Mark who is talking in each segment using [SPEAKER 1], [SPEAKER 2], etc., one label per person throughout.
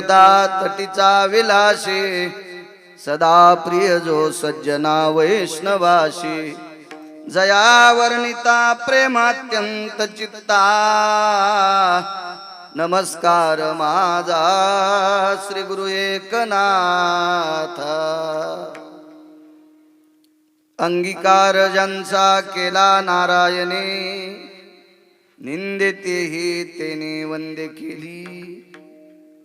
[SPEAKER 1] तटीचा विलासी सदा प्रिय जो सज्जना वैष्णवाशी जया वर्णिता प्रेमात्यंत चित्ता नमस्कार माझा श्री गुरु एकनाथ अंगीकार ज्यांचा केला नारायणे निंदेतेही तेने वंदे केली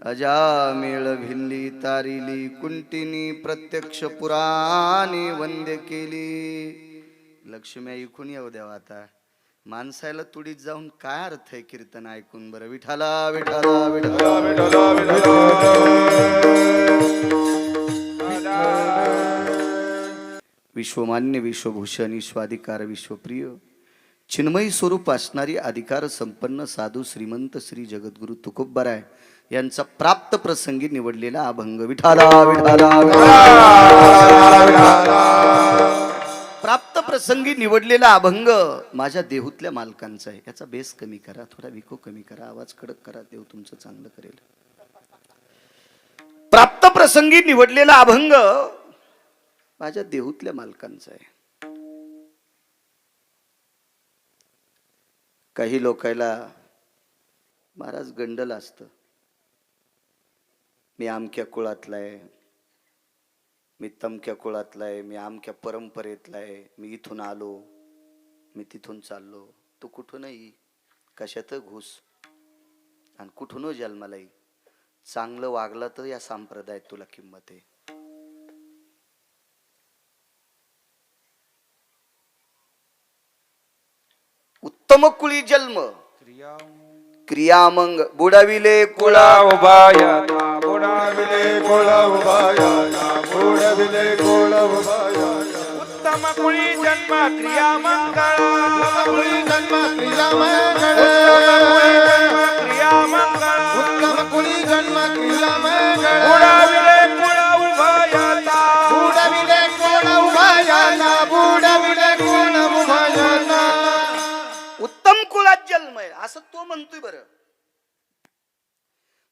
[SPEAKER 1] अजामेळ भिल्ली तारिली कुंटिनी प्रत्यक्ष पुराणी वंदे केली. लक्ष्मी ऐकून येऊ द्यावा आता माणसाला तुडीत जाऊन काय अर्थ आहे कीर्तन ऐकून बरं. विठाला विठाला विठाला विठाला विठाला विश्वमान्य विश्वभूषण विश्वाधिकार विश्वप्रिय चिन्मयी स्वरूप असणारी अधिकार संपन्न साधू श्रीमंत श्री जगद्गुरु तुकोबराय यांचा प्राप्त प्रसंगी निवडलेला अभंग. विठाला विठाला प्राप्त प्रसंगी निवडलेला अभंग माझ्या देहूतल्या मालकांचा आहे. याचा बेस कमी करा, थोडा विको कमी करा, आवाज कडक करा, देव तुमचं चांगलं करेल. प्राप्त प्रसंगी निवडलेला अभंग माझ्या देहूतल्या मालकांचा आहे. काही लोकायला महाराज गंडल असतं, मी आमक्या कुळातला आहे, मी तमक्या कुळातला आहे, मी आमक्या परंपरेतला आहे, मी इथून आलो, मी तिथून चाललो. तू कुठूनही कशात घुस आणि कुठून जन्माला येई, चांगलं वागला तर या संप्रदायात तुला किंमत आहे. उत्तम कुळी जन्म क्रियामंग बुडाविले कुळा
[SPEAKER 2] उभाया बुडाविले कोळा उभाया बुडाविले कोळा उभाया उत्तम कुळी जन्म क्रिया मंगळ कुळी जन्म क्रिया मंगळ क्रिया मंगळ उत्तम कुळी जन्म क्रिया मंगळ बुडाविले कोळा उभाया बुडाविले कोळा उभाया बुडाविले कोळा उभाया.
[SPEAKER 1] उत्तम कुळात जन्म आहे असं तो म्हणतोय. बरं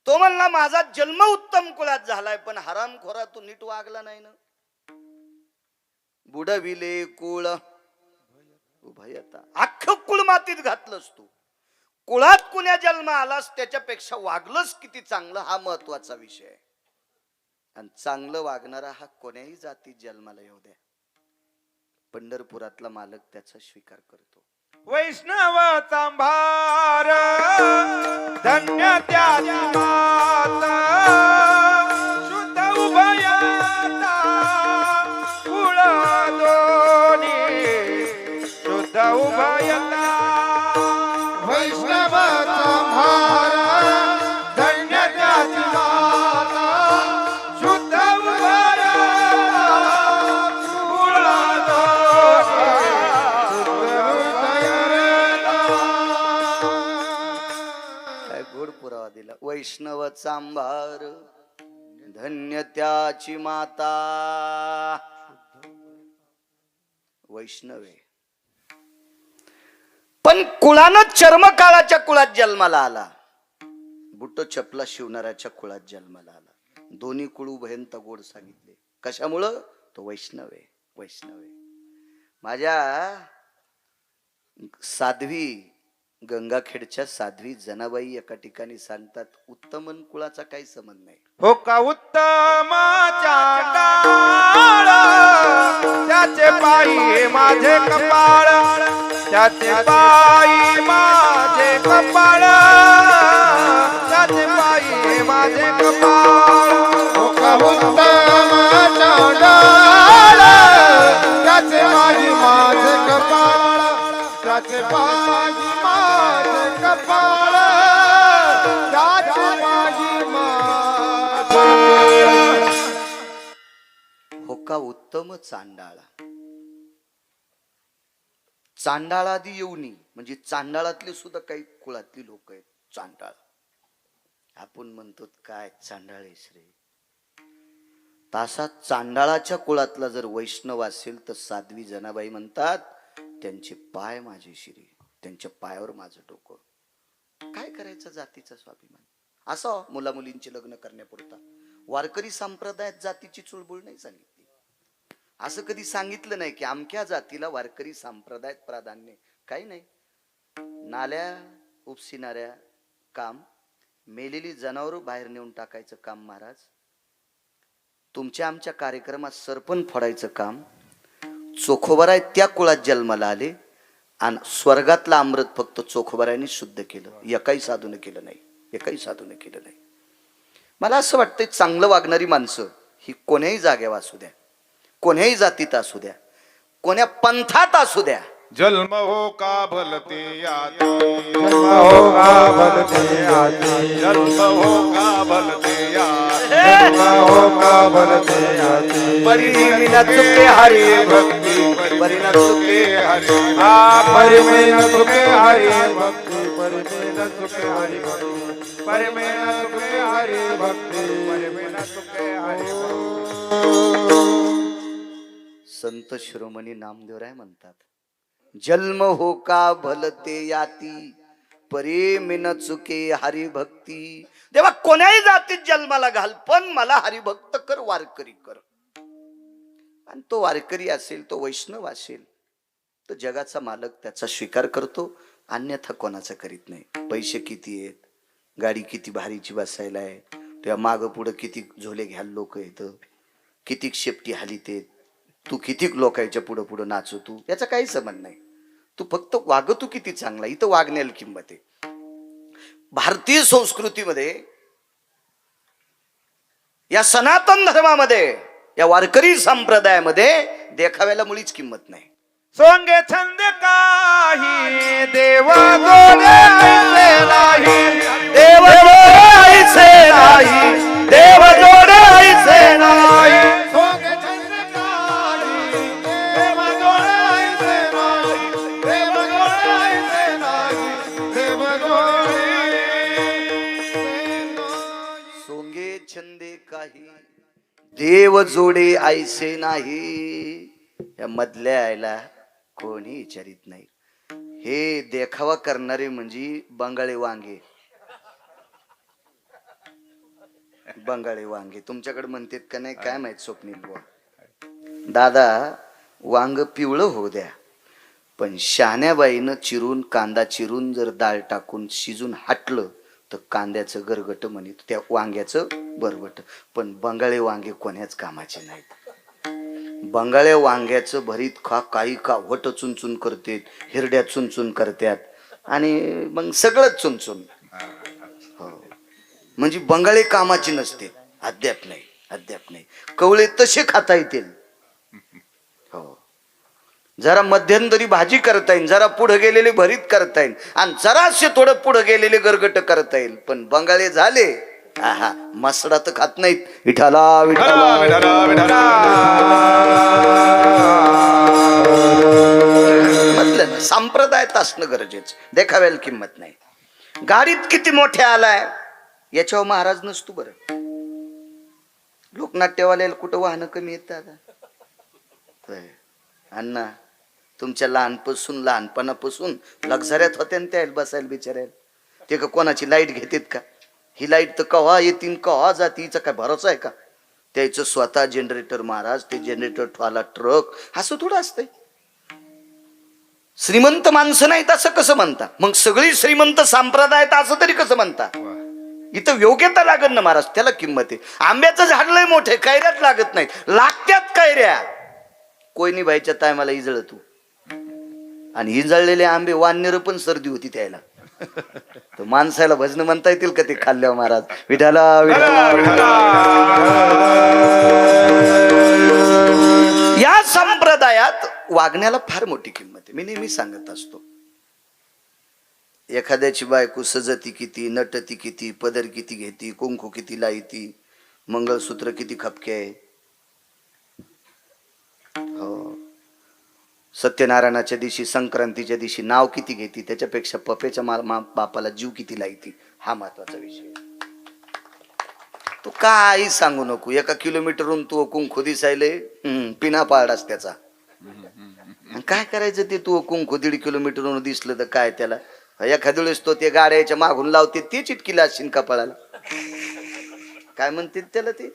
[SPEAKER 1] तो म्हणला माझा जन्म उत्तम कुळात झालाय पण हरामखोरा तू नीट वागला नाही ना. बुडविले कुळ उभयता अख्खं कुळ मातीत घातलंस तू. कुळात कुण्या जन्म आलास त्याच्यापेक्षा वागलंस किती चांगलं हा महत्वाचा विषय आहे. आणि चांगलं वागणारा हा कोण्याही जातीत जन्माला येऊ द्या, पंढरपुरातला मालक त्याचा स्वीकार करतो.
[SPEAKER 2] वैष्णव चांभार धन्य त्याची माता शुद्ध उभयता कुळ दोन्ही शुद्ध उभयता. वैष्णव चांभार धन्य त्याची माता शुद्ध उभयता कुळ
[SPEAKER 1] पुरावा दिला. वैष्णव चांभार धन्य त्याची माता. वैष्णवे पण कुळानं चर्मकाळाच्या कुळात जन्माला आला, बुट्ट चपला शिवणाऱ्याच्या कुळात जन्माला आला. दोन्ही कुळ उभयंत गोड सांगितले. कशामुळं? तो वैष्णवे. वैष्णवे माझ्या साध्वी गंगाखेडच्या साध्वी जनाबाई एका ठिकाणी सांगतात, उत्तमन कुळाचा काही संबंध नाही.
[SPEAKER 2] हो का उत्तम चांडाळ त्याचे पायी माझे कपाळ त्याचे पायी माझे कपाळ त्याचे पायी माझे कपाळ. हो का उत्तम चांडाळ त्याचे पायी माझे कपाळ त्याचे पायी माझे कपाळ त्याचे पायी माझे.
[SPEAKER 1] हो का उत्तम चांडाळा. चांडाळादी येऊनी म्हणजे चांडाळातले सुद्धा काही कुळातली लोक आहेत चांडाळ. आपण म्हणतो काय चांडाळेश रे. तासा चांडाळाच्या कुळातला जर वैष्णव असेल तर साध्वी जनाबाई म्हणतात त्यांचे पाय माझे शिरी, त्यांच्या पायावर माझं डोकं. काय करायचं जातीचा स्वाभिमान. असं मुला मुलींची लग्न करण्यापुरता. वारकरी संप्रदायात जातीची चुळबुळ नाही सांगितली. असं कधी सांगितलं नाही की अमक्या जातीला वारकरी संप्रदायात प्राधान्य. काही नाही. नाल्या उपसिणाऱ्या काम, मेलेली जनावर बाहेर नेऊन टाकायचं काम महाराज, तुमच्या आमच्या कार्यक्रमात सरपण फोडायचं काम, चोखोबराय त्या कुळात जन्माला आले आणि स्वर्गातलं अमृत फक्त चोखोबरायांनी शुद्ध केलं. एकाही साधून केलं नाही. एकाही साधून केलं नाही. मला असं वाटतं चांगलं वागणारी माणसं ही कोण्याही जागेवर असू द्या, कोण्याही जातीत असू द्या, कोण्या पंथात असू द्या,
[SPEAKER 2] जन्म हो का भलते याती, जन्म हो का भलते याती, जन्म हो का भलते याती, जन्म हो का भलते याती.
[SPEAKER 1] परिमिन चुके हरी
[SPEAKER 2] भक्ती,
[SPEAKER 1] परिमिन चुके
[SPEAKER 2] हरी, आ परिमेन चुके हरी भक्ती, परिमेन चुके हरी भक्ती, परिमेन चुके हरी भक्ती, परिमेन चुके हरी भक्ती.
[SPEAKER 1] संत शिरोमणी नामदेवराय म्हणतात, जन्म हो का भलते याती, प्रेमिन चुके हरिभक्ती. देवा कोण्याही जातीत जन्माला घाल, पण मला हरिभक्त कर, वारकरी कर. आणि तो वारकरी असेल, तो वैष्णव असेल, तो जगाचा मालक, त्याचा स्वीकार करतो, अन्यथा कोणाचा करीत नाही. पैसे किती आहेत, गाडी किती भारीची बसायला आहे, तुझ्या मागं पुढं किती झोले घ्यायला लोक येतं, किती शेपटी हालीत आहेत, तू किती लोकांच्या पुढं पुढं नाचवतो, याचा काही संबंध नाही. तू फक्त वागतो किती चांगला, इथं वागण्याला किंमत आहे. भारतीय संस्कृतीमध्ये, या सनातन धर्मामध्ये, या वारकरी संप्रदायामध्ये देखाव्याला मुळीच किंमत नाही.
[SPEAKER 2] सोंगे छंद काही देव जोडे ऐसे नाही,
[SPEAKER 1] देव जोडे ऐसे नाही, देव जोडे ऐसे नाही.
[SPEAKER 2] सोंगे छंद काही देव जोडे ऐसे नाही, देव जोडे ऐसे नाही, देव जोडे ऐसे नाही.
[SPEAKER 1] सोंगे छंदे काही देव जोडे ऐसे नाही. या मधल्या यायला कोणी विचारित नाही. हे देखावा करणारे म्हणजे बंगाळी वांगे. बंगाळी वांगे तुमच्याकडे म्हणतात का नाही काय माहित स्वप्नील बुवा. दादा वांग पिवळं होऊ द्या, पण शहाण्याबाईनं चिरून, कांदा चिरून जर डाळ टाकून शिजून हाटलं तर कांद्याचं गरगट म्हणित, त्या वांग्याचं बरबट. पण बंगाळी वांगे कोण्याच कामाचे नाहीत. बंगाळ्या वांग्याचं भरीत खा, काही का वट चुनचुन करतात, हिरड्या चुनचुन करतात आणि मग सगळंच चुनचुन. हो, म्हणजे बंगाळी कामाची नसते. अद्याप नाही, अद्याप नाही. कवळे तसे खाता येतील. हो, जरा मध्यंतरी भाजी करता येईल, जरा पुढे गेलेले भरीत करता येईल, आणि जरासे थोडं पुढे गेलेले गरगट करता येईल. पण बंगाळे झाले, आहा, मसडा तर खात नाहीत. विठाला विठाला
[SPEAKER 2] विठला विठला.
[SPEAKER 1] म्हटलं ना, संप्रदायात असणं गरजेचं, देखाव्याला किंमत नाही. गाडीत किती मोठे आलाय याच्यावर महाराज नसतो बरं. लोकनाट्यवाल्याला कुठं वाहनं कमी येतात अण्णा. तुमच्या लहानपणापासून लक्झऱ्यात होत्या ना त्या बसायला बिचारायला. ते का कोणाची लाईट घेतात का? ही लाईट तर कव्हा येतील कव्हा जातीचा काय भरोसा आहे का? त्याचं स्वतः जनरेटर महाराज, ते जनरेटर ठेवाला ट्रक, असं थोडं असतंय. श्रीमंत माणसं नाहीत असं कसं म्हणता? मग सगळी श्रीमंत संप्रदायात असं तरी कसं म्हणता? इथं योग्यता लागत ना महाराज, त्याला किंमत आहे. आंब्याचं झाड लय मोठे, कैऱ्यात लागत नाहीत, लागत्यात कैऱ्या. कोयनी बाईच्या टायमाला इजळ तू, आणि इजळलेले आंबे वाननेर पण सर्दी होती त्याला. तर माणसाला भजन म्हणता येतील का ते खाल्ल्यावर महाराज? विठाला विठाला विठाला. या संप्रदायात वागण्याला फार मोठी किंमत आहे. मी नेहमी सांगत असतो, एखाद्याची बायको सजती किती, नटती किती, पदर किती घेती, कुंकू किती लाईती, मंगळसूत्र किती खपके आहे. हो, सत्यनारायणाच्या दिवशी, संक्रांतीच्या दिवशी नाव किती घेते, त्याच्यापेक्षा पप्याच्या बापाला जीव किती लाईती, हा महत्वाचा विषय. तू काही सांगू नको, 1 किलोमीटरहून तू कुंकू दिसायले पिना पाळडास त्याचा. काय करायचं ते तू कुंकू 1.5 किलोमीटरहून दिसलं तर काय त्याला? एखाद्या वेळेस तो ते गाड्याच्या मागून लावते, ते चिटकीला असशील कपाळाला. काय म्हणतात त्याला ते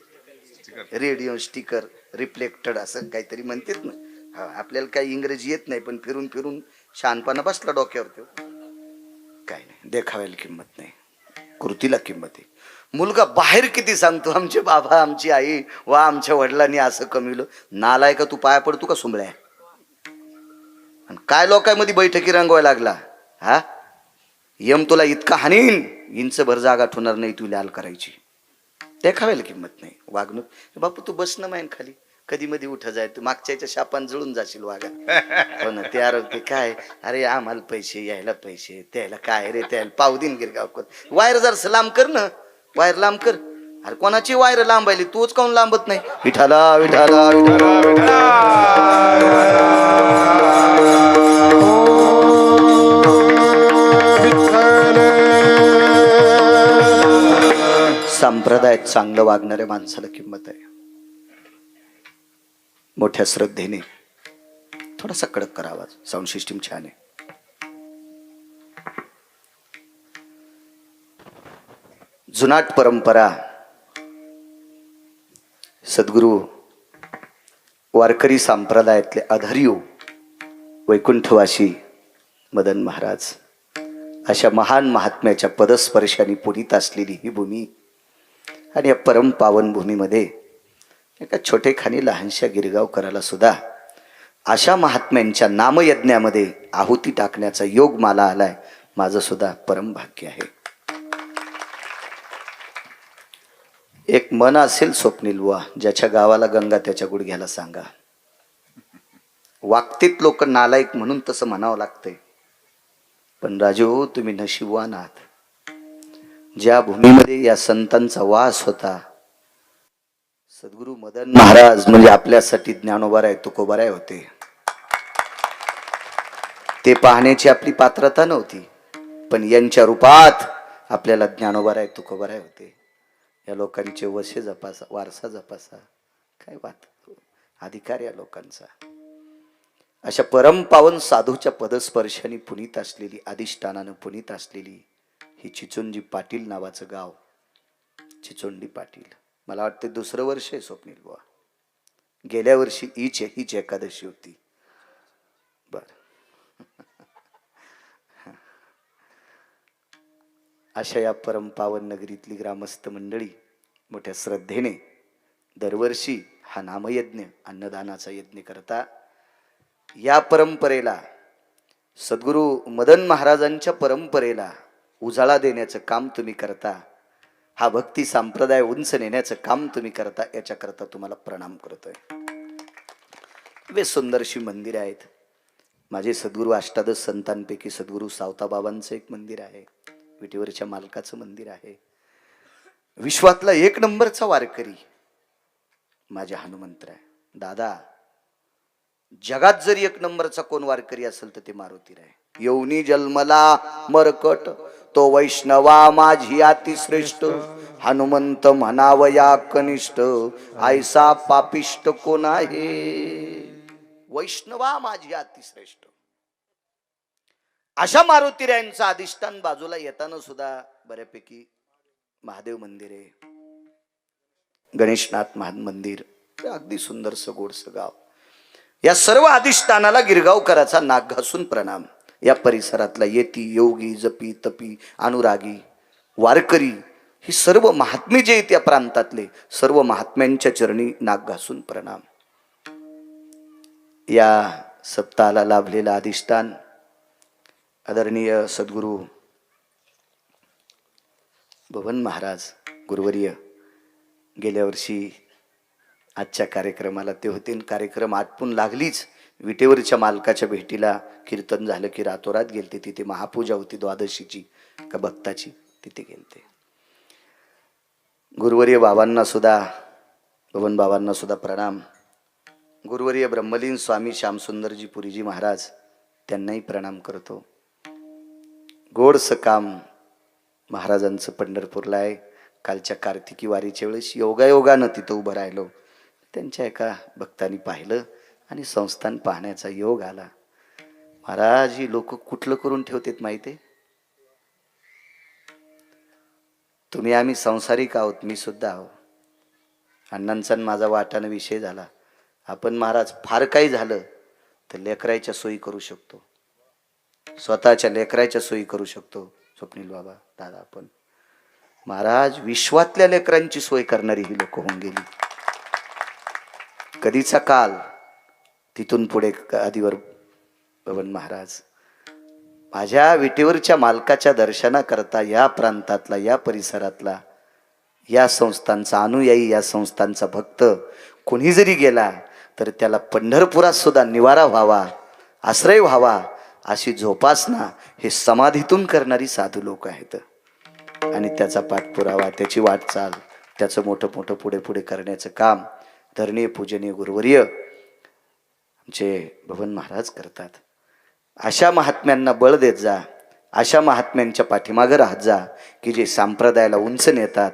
[SPEAKER 1] रेडिओ स्टिकर रिफ्लेक्टेड असं काहीतरी म्हणतात ना. हा, आपल्याला काही इंग्रजी येत नाही पण फिरून फिरून शहाणपणा बसला डोक्यावर तो. काय नाही, देखाव्याला किंमत नाही, कृतीला किंमत आहे. मुलगा बाहेर किती सांगतो आमचे बाबा आमची आई वा आमच्या वडिलांनी असं कमीलं. नालाय का तू, पाया पडतो का सुंबळ्या? आणि काय लोकांमध्ये बैठकी रंगवायला लागला हा. यम तुला इतका हानीन, इंच भर जागा ठेवणार नाही तू लाल करायची. देखाव्याला किंमत नाही. वागणूक बापू तू बस ना मायन खाली, कधी मध्ये उठा जाय तू, मागच्याच्या शापान जळून जाशील वागा. हो ना, ते आरोग्य काय, अरे आम्हाला पैसे यायला पैसे त्याला काय रे, त्याला पाव दिन गिरगाव कर. वायर जर लांब कर ना, वायर लांब कर. अरे कोणाची वायर लांबायली, तूच काऊन लांबत नाही? विठाला विठाला विठाला. संप्रदायात चांगलं वागणाऱ्या माणसाला किंमत आहे. मोठ्या श्रद्धेने थोडासा कडक करावा. साऊंड सिस्टीम छान आहे. जुनाट परंपरा, सद्गुरू वारकरी संप्रदायातले आधार्य वैकुंठवासी मदन महाराज अशा महान महात्म्याच्या पदस्पर्शाने पुनीत असलेली ही भूमी, आणि या परम पावन भूमीमध्ये एका छोटेखानी लहानशा गिरगावकराला सुद्धा अशा महात्म्यांच्या नामयज्ञामध्ये आहुती टाकण्याचा योग मला आलाय. माझं सुद्धा परम भाग्य आहे. एक मन असेल स्वप्नील बुवा, ज्याच्या गावाला गंगा त्याच्या गुडघ्याला सांगा. वागतेत लोक नालायक म्हणून तसं म्हणावं लागतंय, पण राजू तुम्ही नशीबवान आहात. ज्या भूमीमध्ये या संतांचा वास होता, सद्गुरू मदन महाराज म्हणजे आपल्यासाठी ज्ञानोबाराय तुकोबाराय होते. ते पाहण्याची आपली पात्रता नव्हती, पण यांच्या रूपात आपल्याला ज्ञानोबाराय तुकोबाराय होते. या लोकांचे वशे जपासा, वारसा जपासा, काय बात, अधिकार या लोकांचा. अशा परम पावन साधूच्या पदस्पर्शाने पुनीत असलेली, अधिष्ठानानं पुनीत असलेली ही चिचोंडी पाटील नावाचं गाव. चिचोंडी पाटील, मला वाटतं दुसरं वर्ष आहे स्वप्नील बुवा. गेल्या वर्षी हीच एकादशी होती. बर अशा या परम पावन नगरीतली ग्रामस्थ मंडळी मोठ्या श्रद्धेने दरवर्षी हा नामयज्ञ, अन्नदानाचा यज्ञ करता. या परंपरेला, सद्गुरू मदन महाराजांच्या परंपरेला उजाळा देण्याचं काम तुम्ही करता. हा भक्ती संप्रदाय उंच नेण्याचं काम तुम्ही करता. याच्याकरता तुम्हाला प्रणाम करतोय. वे सुंदरशी मंदिर आहेत. माझे सद्गुरू अष्टादश संतांपैकी सद्गुरू सावताबाबांचं एक मंदिर आहे, विटेवरच्या मालकाचं मंदिर आहे. विश्वातला एक नंबरचा वारकरी माझे हनुमंत आहे. दादा, जगात जरी एक नंबरचा कोण वारकरी असेल तर ते मारुतीराय. येऊनी जन्मला मरकट तो वैष्णवा माझी अतिश्रेष्ठ, हनुमंत म्हणावया कनिष्ठ, ऐसा पापिष्ट कोण आहे. वैष्णवा माझी अतिश्रेष्ठ. अशा मारुतीरायांचं अधिष्ठान बाजूला येताना सुद्धा बऱ्यापैकी महादेव मंदिर आहे, गणेशनाथ मंदिर, अगदी सुंदरसं गोडसं गाव. या सर्व अधिष्ठानाला गिरगावकराचा नाक घासून प्रणाम. या परिसरातला येती, योगी, जपी, तपी, अनुरागी, वारकरी, ही सर्व महात्मे जे आहेत या प्रांतातले, सर्व महात्म्यांच्या चरणी नाक घासून प्रणाम. या सप्ताहाला लाभलेला अधिष्ठान आदरणीय सद्गुरू भवन महाराज गुरुवर्य गेल्या वर्षी आजच्या कार्यक्रमाला ते होते. कार्यक्रम आटपून लागलीच विटेवरच्या मालकाच्या भेटीला कीर्तन झालं की रातोरात गेलते. तिथे महापूजा होती द्वादशीची का भक्ताची, तिथे गेलते. गुरुवर्य बाबांना सुद्धा, भवन बाबांना सुद्धा प्रणाम. गुरुवर्य ब्रह्मलीन स्वामी श्यामसुंदरजी पुरीजी महाराज, त्यांनाही प्रणाम करतो. गोडसं काम महाराजांचं पंढरपूरला आहे. कालच्या कार्तिकी वारीच्या वेळेस योगायोगानं तिथं उभं राहिलो. त्यांच्या एका भक्तांनी पाहिलं आणि संस्थान पाहण्याचा योग आला. महाराज ही लोक कुठलं करून ठेवतात माहिती आहे? तुम्ही आम्ही संसारिक आहोत, मी सुद्धा आहो. अण्णांचा आणि माझा वाटाने विषय झाला. आपण महाराज फार काही झालं तर लेकरायच्या सोयी करू शकतो, स्वतःच्या लेकरायच्या सोयी करू शकतो. स्वप्नील बाबा, दादा, आपण महाराज विश्वातल्या लेकरांची सोय करणारी ही लोक होऊन गेली. कधीचा काल, तिथून पुढे आदिवर बबन महाराज माझ्या विटेवरच्या मालकाच्या दर्शनाकरता या प्रांतातला, या परिसरातला, या संस्थांचा अनुयायी, या संस्थांचा भक्त कोणी जरी गेला तर त्याला पंढरपुरात सुद्धा निवारा व्हावा, आश्रय व्हावा, अशी जोपासना हे समाधीतून करणारी साधू लोक आहेत. आणि त्याचा पाठपुरावा, त्याची वाटचाल, त्याचं मोठं मोठं पुढे पुढे करण्याचं काम धरणीय पूजनीय गुरुवर्य आमचे बबन महाराज करतात. अशा महात्म्यांना बळ देत जा, अशा महात्म्यांच्या पाठीमागं राहत जा की जे संप्रदायाला उंच नेतात.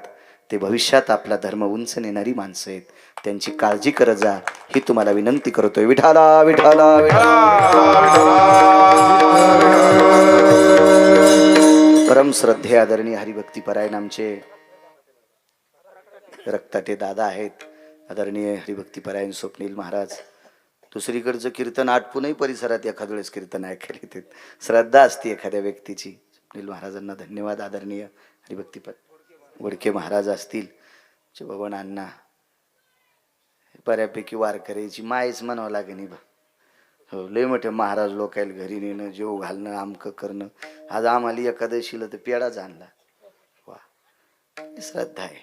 [SPEAKER 1] ते भविष्यात आपला धर्म उंच नेणारी माणसं आहेत. त्यांची काळजी करत जा ही तुम्हाला विनंती करतोय. विठाला विठाला परम श्रद्धे आदरणीय हरिभक्तीपरायण आमचे रक्ताटे दादा आहेत. आदरणीय हरिभक्तीपरायण स्वप्नील महाराज. दुसरीकडचं कीर्तन आटपूनही परिसरात एखाद वेळेस कीर्तन ऐकायला येते. श्रद्धा असते एखाद्या व्यक्तीची. स्वप्नील महाराजांना धन्यवाद. आदरणीय हरिभक्तीपर वडके महाराज असतील, बबन अण्णा, बऱ्यापैकी वारकऱ्याची मायच म्हणावं लागेल बा. हो, लय मोठे महाराज लोकायला घरी नेणं, जेव घालणं, आमकं करणं. आज आम्हाला एकादशीला तर पेढाच आणला. वा, श्रद्धा आहे.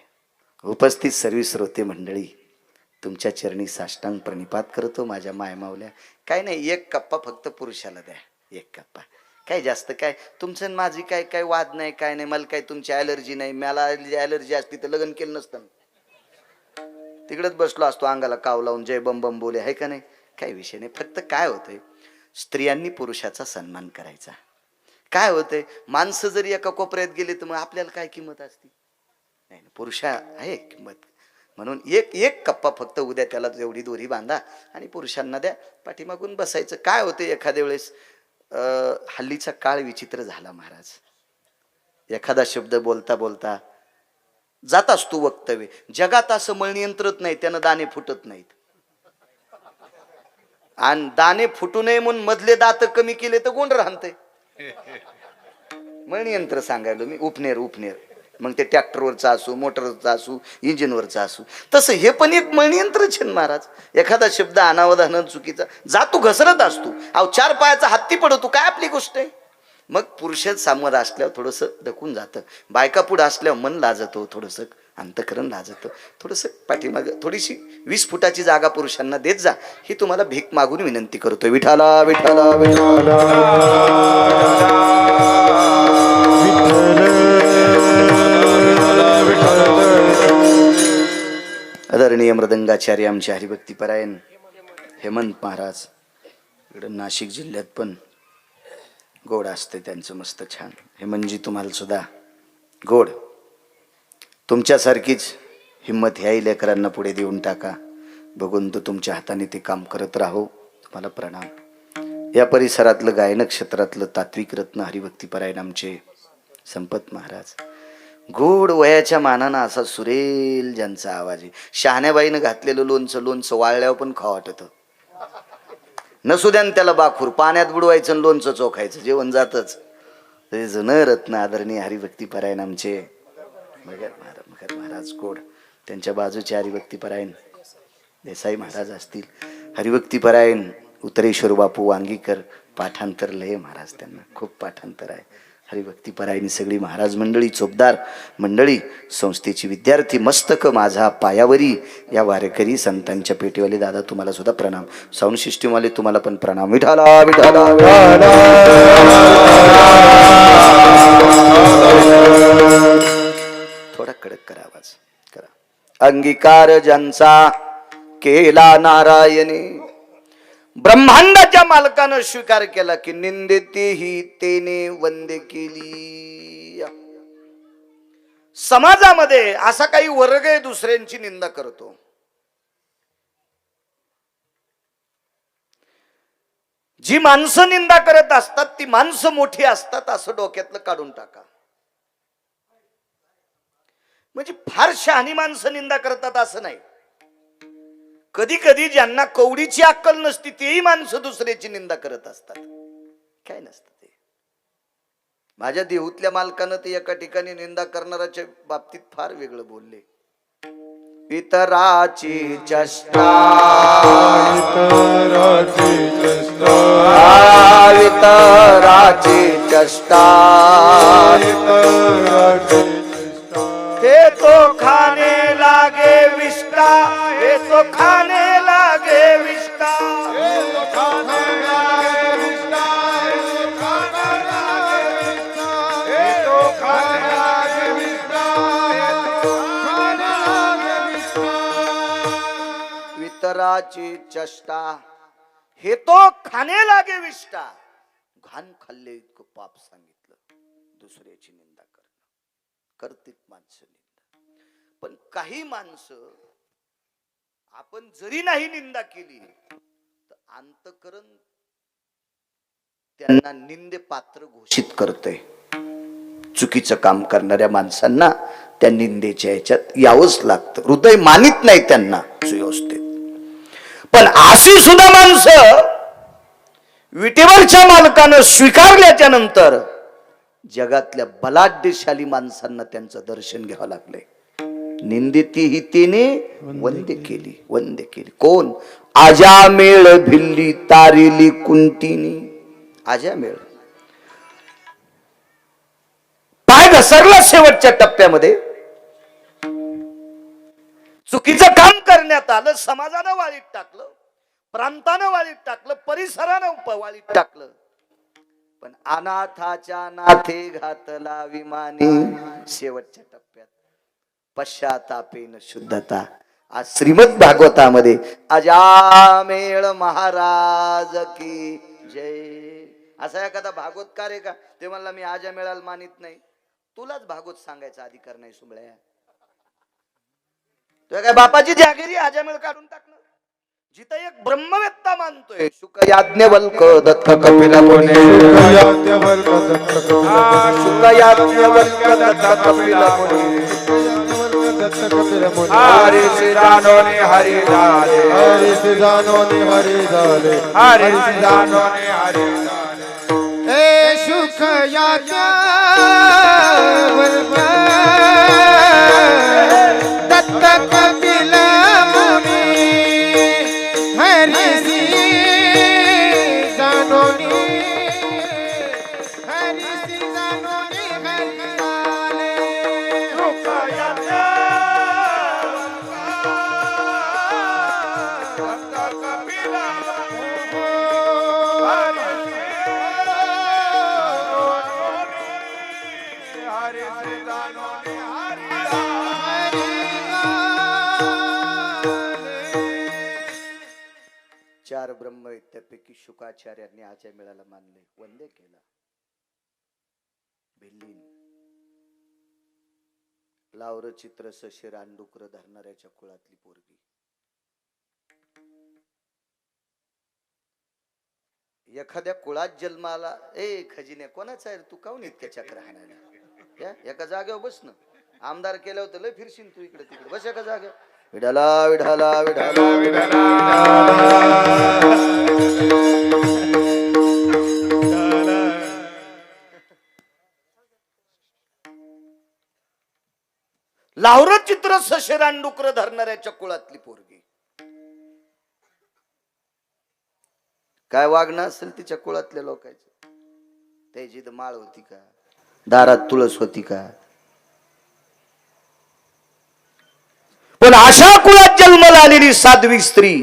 [SPEAKER 1] उपस्थित सर्व श्रोते मंडळी, तुमच्या चरणी साष्टांग प्रणिपात करतो. माझ्या मायमावल्या, काय नाही, एक कप्पा फक्त पुरुषाला द्या, एक कप्पा. काय जास्त काय तुमचं आणि माझी काय काय वाद नाही, काय नाही. मला काय तुमची ॲलर्जी नाही. मला ॲलर्जी असती तर लग्न केलं नसतं, तिकडेच बसलो असतो अंगाला काव लावून जय बम बम बोले, आहे का नाही. काही विषय नाही. फक्त काय होतंय, स्त्रियांनी पुरुषाचा सन्मान करायचा. काय होतंय, माणसं जरी एका कोपऱ्यात गेले तर मग आपल्याला काय किंमत असते. नाही, पुरुषा आहे किंमत. म्हणून एक एक कप्पा फक्त उद्या त्याला जेवढी दोरी बांधा आणि पुरुषांना द्या. पाठीमागून बसायचं. काय होते, एखाद्या वेळेस हल्लीचा काळ विचित्र झाला महाराज. एखादा शब्द बोलता बोलता जात असतो वक्तव्य. जगात असं मळणी यंत्रत नाही, त्यानं दाणे फुटत नाहीत. आणि दाणे फुटू नये म्हणून मधले दात कमी केले तर गोंड राहते. मळणी यंत्र सांगायलो मी, उपनेर उपनेर. मग ते ट्रॅक्टरवरचा असू, मोटरवरचा असू, इंजिनवरचा असू, तसं हे पण एक मळणीयंत्र छेन महाराज. एखादा शब्द अनावधान चुकीचा जातू घसरत असतो. अहो, चार पायाचा हत्ती पडतो, काय आपली गोष्ट आहे. मग पुरुष सामोर असल्यावर थोडंसं धकून जातं. बायका पुढं असल्यावर मन लाजतो, थोडंसं अंतकरण लाजतं. थोडंसं पाठीमाग थोडीशी 20 फुटाची जागा पुरुषांना देत जा ही तुम्हाला भीक मागून विनंती करतोय. विठाला विठाला विठाला आदरणीय मृदंगाचार्य आमचे हरिभक्तीपरायण हेमंत महाराज. इकडं नाशिक जिल्ह्यात पण गोड असते त्यांचं मस्त छान. हेमंतजी, तुम्हाला सुद्धा गोड. तुमच्यासारखीच हिंमत ह्याही लेकरांना पुढे देऊन टाका. बघून तो तुमच्या हाताने ते काम करत राहो. तुम्हाला प्रणाम. या परिसरातलं गायन क्षेत्रातलं तात्विक रत्न हरिभक्तीपरायण आमचे संपत महाराज. गोड वयाच्या मानानं असा सुरेल ज्यांचा आवाज आहे. शहाण्याबाईनं घातलेलं लोणचं लोणचं वाळल्यावर पण खावं वाटतं. नसू द्या त्याला बाखूर, पाण्यात बुडवायचं आणि लोणचं चोखायचं, जेवण जातच. जुन रत्न आदरणीय हरिभक्तीपरायण आमचे मगर महाराज गोड. त्यांच्या बाजूचे हरिभक्तीपरायण देसाई महाराज असतील. हरिभक्तीपरायण उत्तरेश्वर बापू वांगीकर. पाठांतर लय महाराज, त्यांना खूप पाठांतर आहे. हरिभक्तीपरायणी सगळी महाराज मंडळी, चोपदार मंडळी, संस्थेची विद्यार्थी, मस्तक माझा पायावरी या वारेकरी संतांच्या पेटीवाले दादा, तुम्हाला सुद्धा प्रणाम. साऊंड सिस्टीमवाले तुम्हाला पण प्रणाम. विठाला विठाला थोडा कडक करा आवाज करा. अंगीकार ज्यांचा केला नारायणे, ब्रह्मांडाच्या मालकानं स्वीकार केला की निंदेतेही तेने वंदे केली. समाजामध्ये असा काही वर्ग आहे दुसऱ्यांची निंदा करतो. जी माणसं निंदा करत असतात ती माणसं मोठी असतात असं डोक्यातलं काढून टाका. म्हणजे फार शहाणी माणसं निंदा करतात असं नाही. कधी कधी ज्यांना कवडीची अक्कल नसती तेही माणसं दुसऱ्याची निंदा करत असतात. काय नसतं ते. माझ्या देहूतल्या मालकानं ते एका ठिकाणी निंदा करणाऱ्याच्या बाबतीत फार वेगळं बोलले. इतराची चेष्टा इतराची चेष्टा हे तो खाने लागे विष्टा हे तो खाने लागे विष्टा वितराची चेष्टा हे तो खाने लागे विष्टा. घाण खाल्ले इतकं पाप सांगितलं. दुसऱ्याची निंदा करणं करतील माणसं निंदा. पण काही माणसं आपण जरी नाही निंदा केली तर अंतःकरण त्यांना निंदे पात्र घोषित करते. चुकीचं काम करणाऱ्या माणसांना त्या निंदेच्या ह्याच्यात यावंच लागतं. हृदय मानित नाही त्यांना सुव्यवस्थित. पण अशी सुद्धा माणसं विटेवरच्या मालकानं स्वीकारल्याच्या नंतर जगातल्या बलाढ्यशाली माणसांना त्यांचं दर्शन घ्यावं लागलंय. निंदिती ही तिने वंदे केली वंदे केली. कोण? आजामेळ भिल्ली तारिली कुंतीनी. आजामेळ पाय घसरला शेवटच्या टप्प्यामध्ये. चुकीचं काम करण्यात आलं. समाजानं वाळीत टाकलं, प्रांतानं वाळीत टाकलं, परिसरानं वाळीत टाकलं. पण अनाथाच्या नाथे घातला विमानी. शेवटच्या टप्प्यात पश्चातापेन शुद्धता. आज श्रीमद भागवतामध्ये अजामेळ महाराज की जय. असा एखादा भागवतकार आहे का ते म्हणला मी आजामेळाला मानित नाही? तुलाच भागवत सांगायचा अधिकार नाही सुबळ्या. तुझ्या काय बापाची जागिरी आजामेळ काढून टाकणं. जिथं एक ब्रह्मवेत्ता मानतोय शुक याज्ञवल्क दत्त कपिल मुनी. शुक याज्ञवल्क दत्त कपिल मुनी. हरी श्री जानोनी हरी झाले हरी श्री जानोनी हरी झाले हरी श्री जानोनी हरी झाले.
[SPEAKER 2] हे सुख याज्ञवल्क दत्त कपिल मुनी हरी श्री जानोनी हरी श्री जानोनी हरी झाले.
[SPEAKER 1] शुक याज्ञवल्क दत्त कपिल चार ब्रह्म त्यापैकी शुकाचार्यांनी आजामेळाला मानले, वंदे केला. भिल्लीन लावर चित्र सशे रानडुकर धरणाऱ्याच्या कुळातली पोरगी. एखाद्या कुळात जन्माला ए खजिने कोणाचा आहे तू काऊन इतक्या चक्र हाणायला? एका जागेवर बस ना. आमदार केलं होतं लय फिरशील तू इकडे तिकडे. बस एका जागेवर. विठाला विठाला विठाला विठाला. लावर चित्र सशे रानडुकर धरणाऱ्याच्या कुळातली पोरगी. काय वागणं असेल तिच्या कुळातल्या लोकांचं? त्याची तर माळ होती का? दारात तुळस होती का? पण अशा कुळात जन्माला आलेली साध्वी स्त्री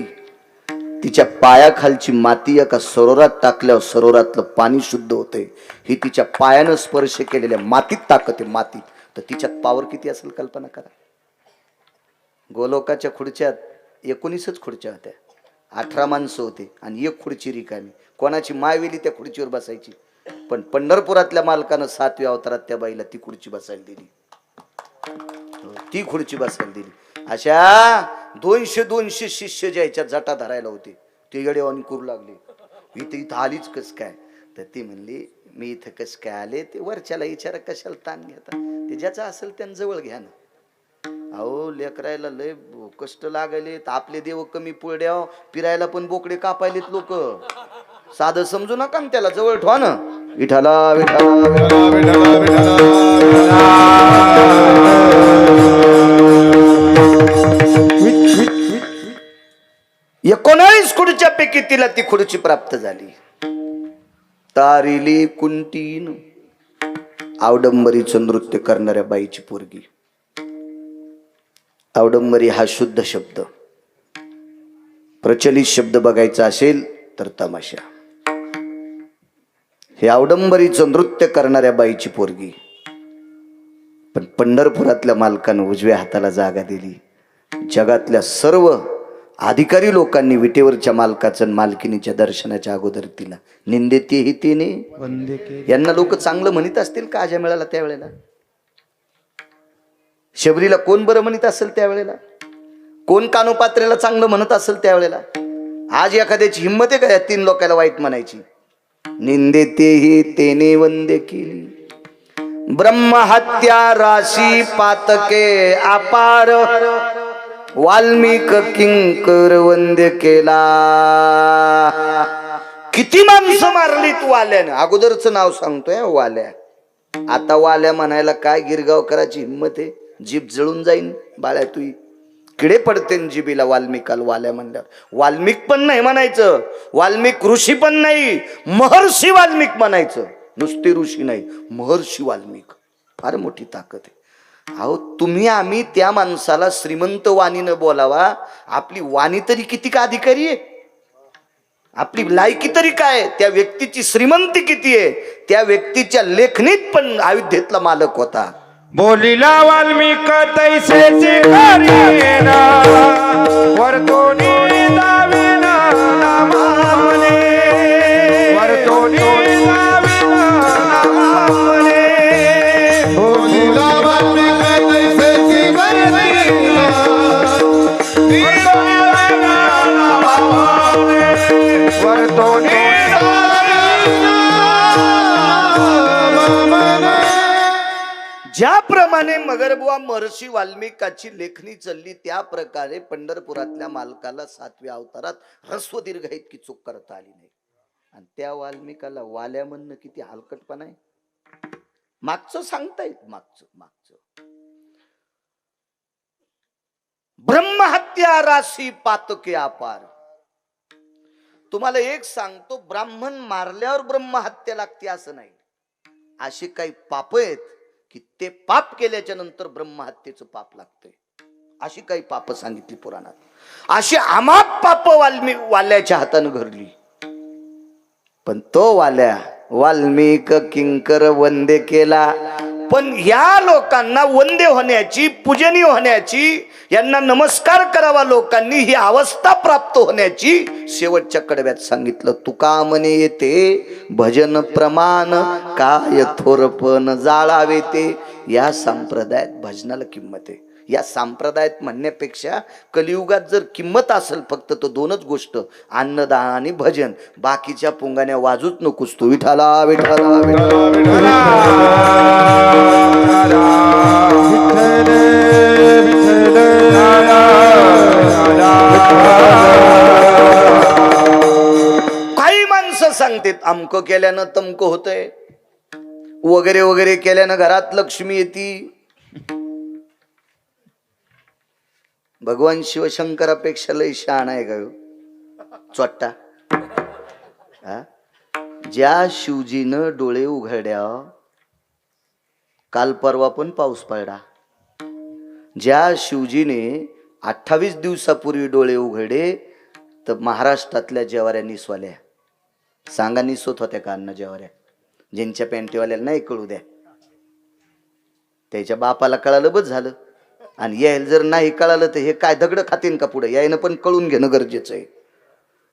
[SPEAKER 1] तिच्या पायाखालची माती एका सरोवरात टाकल्यावर सरोवरातलं पाणी शुद्ध होते. ही तिच्या पायानं स्पर्श केलेल्या मातीत टाकते. मातीत तर तिच्यात पावर किती असेल कल्पना करा. गोलोकाच्या खुर्च्यात 19च खुर्च्या होत्या. 18 माणसं होते आणि एक खुर्ची रिकामी. कोणाची मायवेली त्या खुर्चीवर बसायची. पण पंढरपुरातल्या मालकानं 7व्या अवतारात त्या बाईला ती खुर्ची बसायला दिली. ती खुर्ची बसायला दिली. अशा 200 शिष्य ज्याच्या जटा धरायला होते ते येडेवानी करू लागले. इथं आलीच कस काय? तर ती म्हणली मी इथं कस काय आले ते वरच्याला विचारा, कशाला ताण घेता? ते ज्याचं असेल त्यांना जवळ घ्या ना. अहो लेकरायला लय कष्ट लागले, आपले देव कमी पुढ्या फिरायला पण बोकडे कापायलेत लोक. साधं समजू नका ना त्याला, जवळ ठेवा ना. विठाला एकोणावीस खुर्च्या पैकी तिला ती खुर्ची प्राप्त झाली. तारिली कुंटीन, आवडंबरीचं नृत्य करणाऱ्या बाईची पोरगी. आवडंबरी हा शुद्ध शब्द, प्रचलित शब्द बघायचा असेल तर तमाशा. हे आवडंबरीचं नृत्य करणाऱ्या बाईची पोरगी. पण पंढरपुरातल्या मालकानं उजव्या हाताला जागा दिली. जगातल्या सर्व अधिकारी लोकांनी विटेवरच्या मालकाचं मालकिनीच्या दर्शनाच्या अगोदर तिला निंदेते ही तिने. यांना लोक चांगलं म्हणत असतील का आज्या मिळाला त्यावेळेला? शबरीला कोण बरं म्हणत असेल त्यावेळेला? कोण कानोपात्रेला चांगलं म्हणत असेल त्यावेळेला? आज एखाद्याची हिंमत आहे का या तीन लोकांना वाईट म्हणायची? निंदेते ही तेने वंदे केली, ब्रह्महत्या राशी पातके अपार, वाल्मिक किंकर वंद्य केला. किती माणसं मारली तू वाल्यानं? अगोदरच नाव सांगतोय वाल्या. आता वाल्या म्हणायला काय गिरगाव करायची हिंमत आहे? जीभ जळून जाईन बाळ्या, तू किडे पडते जिबीला वाल्मिकाल वाल्या म्हणल्यावर. वाल्मिक पण नाही म्हणायचं, वाल्मिक ऋषी पण नाही, महर्षी वाल्मिक म्हणायचं. नुसते ऋषी नाही, महर्षी वाल्मिक. फार मोठी ताकद आहे. अहो तुम्ही आम्ही त्या माणसाला श्रीमंत वाणीनं बोलावा, आपली वाणी तरी किती का अधिकारी आहे? आपली लायकी तरी काय? त्या व्यक्तीची श्रीमंती किती आहे? त्या व्यक्तीच्या लेखणीत पण अयोध्येतला मालक होता.
[SPEAKER 2] बोलिला वाल्मिक तैसेची करीना, वर्तोनी दाविना नामामने, वर्तोनी दाविना नामामने. बोलिला वाल्मिक तैसेची करीना, वर्तोनी दाविना नामामने, वर्तोनी
[SPEAKER 1] ज्याप्रमाणे मगरबुवा महर्षी वाल्मिकाची लेखणी चालली, त्या प्रकारे पंढरपुरातल्या मालकाला 7व्या अवतारात ह्रस्व दीर्घ इतकी चूक करता आली नाही. आणि त्या वाल्मिकाला वाल्या म्हणणं किती हलकटपणा आहे. मागचं सांगतायत, मागचं ब्रह्महत्या राशी पातके अपार. तुम्हाला एक सांगतो, ब्राह्मण मारल्यावर ब्रह्महत्या लागते असं नाही. अशी काही पाप आहेत की ते पाप केल्याच्या नंतर ब्रह्महत्येचं पाप लागतंय. अशी काही पाप सांगितली पुराणात. अशी अमाप पाप वाल्याच्या हातानं घडली. पण तो वाल्या वाल्मिक किंकर वंदे केला. पण या लोकांना वंदे होण्याची, पूजनीय होण्याची, यांना नमस्कार करावा लोकांनी, ही अवस्था प्राप्त होण्याची शेवटच्या कडव्यात सांगितलं. तुका म्हणे येते भजन प्रमाण, काय थोरपण जाळावे ते. या संप्रदायात भजनाला किंमत आहे. या संप्रदायात म्हणण्यापेक्षा कलियुगात जर किंमत असेल फक्त तो दोनच गोष्ट, अन्नदान आणि भजन. बाकीच्या पुंगाण्या वाजूच नकोस तू. विठाला विठाला विठाला. काही माणसं सांगतात अमकं केल्यानं तमकं होतंय, वगैरे वगैरे केल्यानं घरात लक्ष्मी येती. भगवान शिवशंकरापेक्षा लय शहाणा आहे का चोट्टा? ज्या शिवजीनं डोळे उघड्या, काल परवा पण पाऊस पडला. ज्या शिवजीने 28 दिवसापूर्वी डोळे उघडे, तर महाराष्ट्रातल्या जेवाऱ्या निसवाल्या. सांगा निसवत होत्या का अन्न जेवाऱ्या? ज्यांच्या पॅन्टीवाल्याला नाही कळू द्या, त्याच्या बापाला कळालं बस झालं. आणि यायला जर नाही कळालं तर हे काय दगड खातीन का पुढे? यायनं पण कळून घेणं गरजेचं आहे.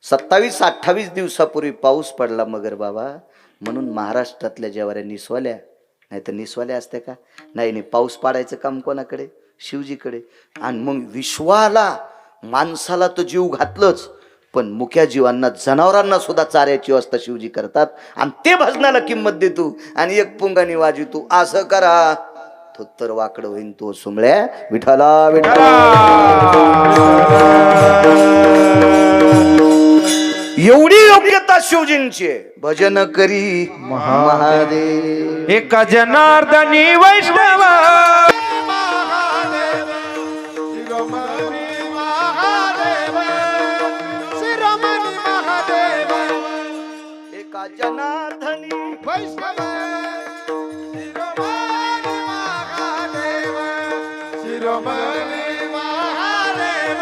[SPEAKER 1] 27-28 दिवसापूर्वी पाऊस पडला मगर बाबा, म्हणून महाराष्ट्रातल्या जेवाऱ्या निसवाल्या. नाही तर निसवाल्या असत्या का? नाही, पाऊस पाडायचं काम कोणाकडे? शिवजीकडे. आणि मग विश्वाला, माणसाला तर जीव घातलंच, पण मुक्या जीवांना, जनावरांना सुद्धा चाऱ्याची व्यवस्था शिवजी करतात. आणि ते भजनाला किंमत देतो आणि एक पुंगानी वाजवतो. असं करा थोत्तर वाकडं होईन तो सुमळ्या विठाला विठाला. एवढी योग्यता शिवजींची आहे. भजन करी महादेव.
[SPEAKER 2] एका जनार्दनी वैष्णव
[SPEAKER 1] एका जनार्दनी
[SPEAKER 2] वैष्णव शिरोमणी महादेव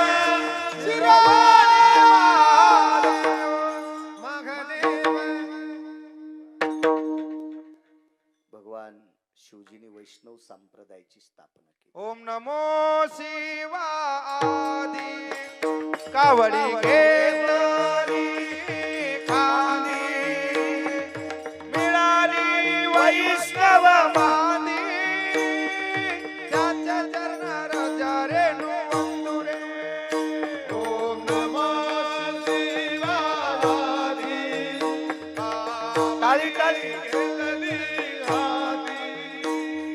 [SPEAKER 1] भगवान शिवजीने वैष्णव संप्रदायाची स्थापना केली.
[SPEAKER 2] ओम नमो शिवाय कावडी घेतली खाली मिळाली वैष्णव मानी त्याच्या चरणार रेणू वंदुरे. ओम नमो शिवाय टाळी टाळी घेतली हाती.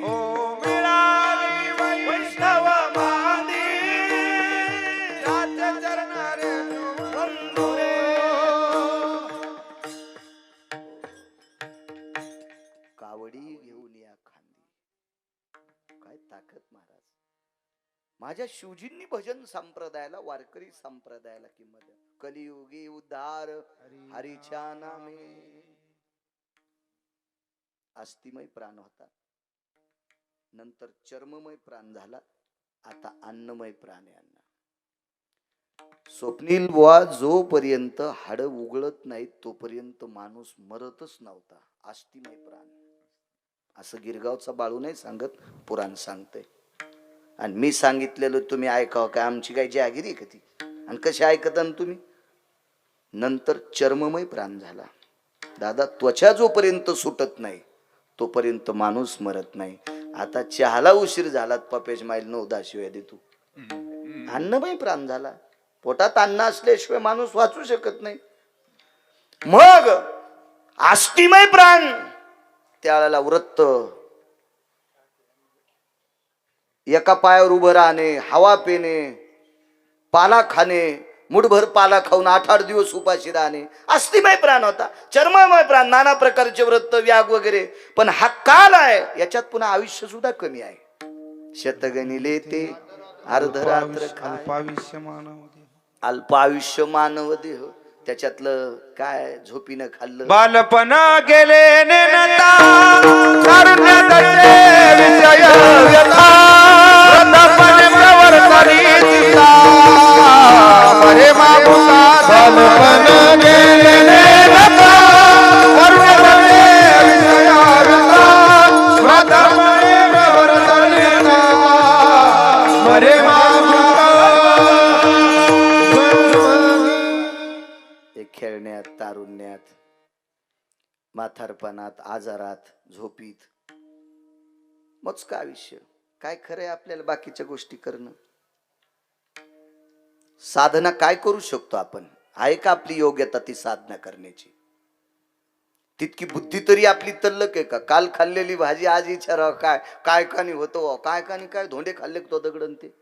[SPEAKER 2] ओ मिळाली वैष्णव मानी त्याच्या चरणार रेणू वंदुरे.
[SPEAKER 1] कावडी घेऊन या खांदी. काय ताकद महाराज. माझ्या शिवजींनी भजन संप्रदायाला वारकरी संप्रदायाला किंमत आहे. कलियुगी उद्धार हरीच्या नामे. अस्थिमय प्राण होता, नंतर चर्ममय प्राण झाला, आता अन्नमय प्राण आहे. अन्न स्वप्नील बुवा जोपर्यंत हाड उघडत नाहीत तोपर्यंत माणूस मरतच नव्हता. अस्थिमय प्राण असं गिरगावचा बाळू नाही सांगत, पुराण सांगते. आणि मी सांगितलेलं तुम्ही ऐकावं काय? आमची काय जहागिरी का ती? आणि कशी ऐकता तुम्ही? नंतर चर्ममय प्राण झाला. दादा त्वचा जोपर्यंत सुटत नाही तोपर्यंत माणूस मरत नाही. आता चहाला उशीर झाला, पपेज माईल 9-10 शिवाय देतो. अन्नमय प्राण झाला. पोटात अन्न असल्याशिवाय माणूस वाचू शकत नाही. मग आष्टीमय प्राण त्याला वृत्त, एका पायावर उभं राहणे, हवा पिणे, पाला खाणे, मुठभर पाला खाऊन 8-8 दिवस उपाशी राहणे, अस्थिमय प्राण होता. चर्ममय प्राण, नाना प्रकारचे व्रत व्याग वगैरे. पण हा काल आहे, याच्यात पुन्हा आयुष्य सुद्धा कमी आहे. शतगणिले ते अर्धरात्र
[SPEAKER 2] अल्पायुष्य मानव
[SPEAKER 1] अल्प आयुष्य मानव देह. त्याच्यातलं काय झोपीनं खाल्लं.
[SPEAKER 2] बालपण गेले नेनता तारुण्याचे विषय व्यथा वृद्धापने प्रवर्तनी चिंता मरे मागुता. बालपण गेले नेनता तारुण्याचे विषय व्यथा वृद्धापने प्रवर्तनी चिंता मरे
[SPEAKER 1] खेळण्यात, तारुण्यात, म्हातारपणात, आजारात, झोपीत मोजकं आयुष्य. काय खरंय आपल्याला बाकीच्या गोष्टी करणं? साधना काय करू शकतो आपण? आहे का आपली योग्यता ती साधना करण्याची? तितकी बुद्धी तरी आपली तल्लक आहे का? काल खाल्लेली भाजी आज विचारावं काय काय कानी होतो, काय कानी काय धोंडे खाल्ले तो दगडन ते.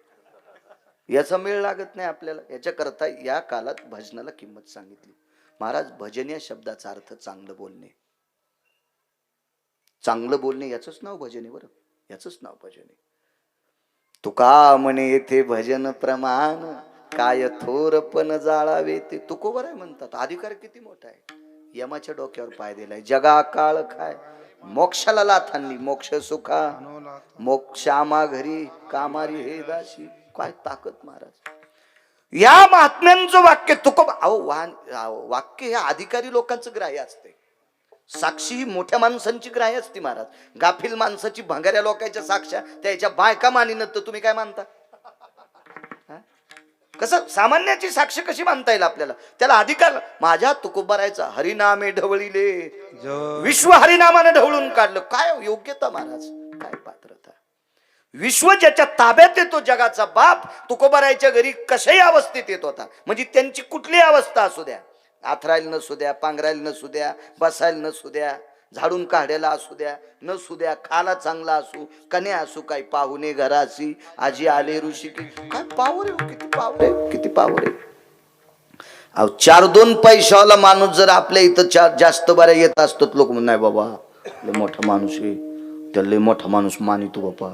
[SPEAKER 1] याचा मेळ लागत नाही आपल्याला. याच्या करता या काळात भजनाला किंमत सांगितली. महाराज, भजन या शब्दाचा अर्थ चांगलं बोलणे. चांगलं बोलणे याचंच नाव भजन आहे बरं. याचंच नाव भजन आहे. तुका म्हणे येथे भजन प्रमाण काय थोरपण जाळावे ते. तुकोबर आहे म्हणतात. अधिकार किती मोठा आहे. यमाच्या डोक्यावर पाय दिलाय. जगा काळ काय मोक्षाला लाथांनी मोक्ष सुखा मोक्षामा घरी कामारी हे दाशी. काय ताकद महाराज. या महात्म्यांचं वाक्य वाक्य हे अधिकारी लोकांचं ग्राह्य असते. साक्षी ही मोठ्या माणसांची ग्राह्य असते महाराज. गाफील माणसाची भंगाऱ्या लोकांच्या साक्षा त्याच्या बायका मानिन तर तुम्ही काय मानता? कसं सामान्याची साक्ष कशी मानता येईल आपल्याला? त्याला अधिकार. माझ्या तुकोबारायचा हरिनामे ढवळीले विश्व हरिनामाने ढवळून काढलं. काय योग्यता महाराज, काय पात्रता. विश्व ज्याच्या ताब्यात येतो, जगाचा बाप तुकोबारायच्या घरी कशाही अवस्थेत येत होता. म्हणजे त्यांची कुठली अवस्था असू द्या, आथरायला नसू द्या, पांघरायला नसू द्या, बसायला नसू द्या, झाडून काढायला असू द्या नसू द्या, खाला चांगला असू कने असू, काही पाहुणे घराशी आजी आले ऋषी काय पावर आहे, किती पावर आहे, किती पावर आहे. अहो 4-2 पैशावाला माणूस जर आपल्या इथं जास्त बऱ्या येत असतात, लोक नाही बाबा लय मोठा माणूस आहे, त्याला लय मोठा माणूस मानितो बाबा,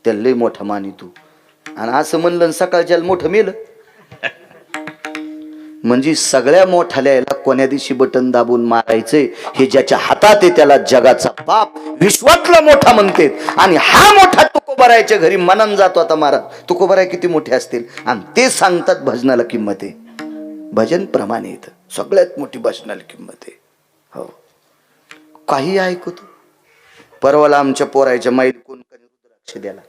[SPEAKER 1] त्याला लय मोठा मानितो. आणि असं म्हणलं सकाळच्या मोठं मेलं म्हणजे सगळ्या मोठ्याला याला कोण्या दिवशी बटन दाबून मारायचंय हे ज्याच्या हातात आहे त्याला जगाचा बाप विश्वातला मोठा म्हणते. आणि हा मोठा तुकोबारायच्या घरी मनान जातो. आता महाराज तुकोबाराय किती मोठे असतील आणि ते सांगतात भजनाला किंमत आहे, भजन प्रमाणे येतं सगळ्यात मोठी भजनाला किंमत आहे. हो काही ऐकतो. परवाला आमच्या पोरायच्या माईल कोण रुद्राक्ष द्याला.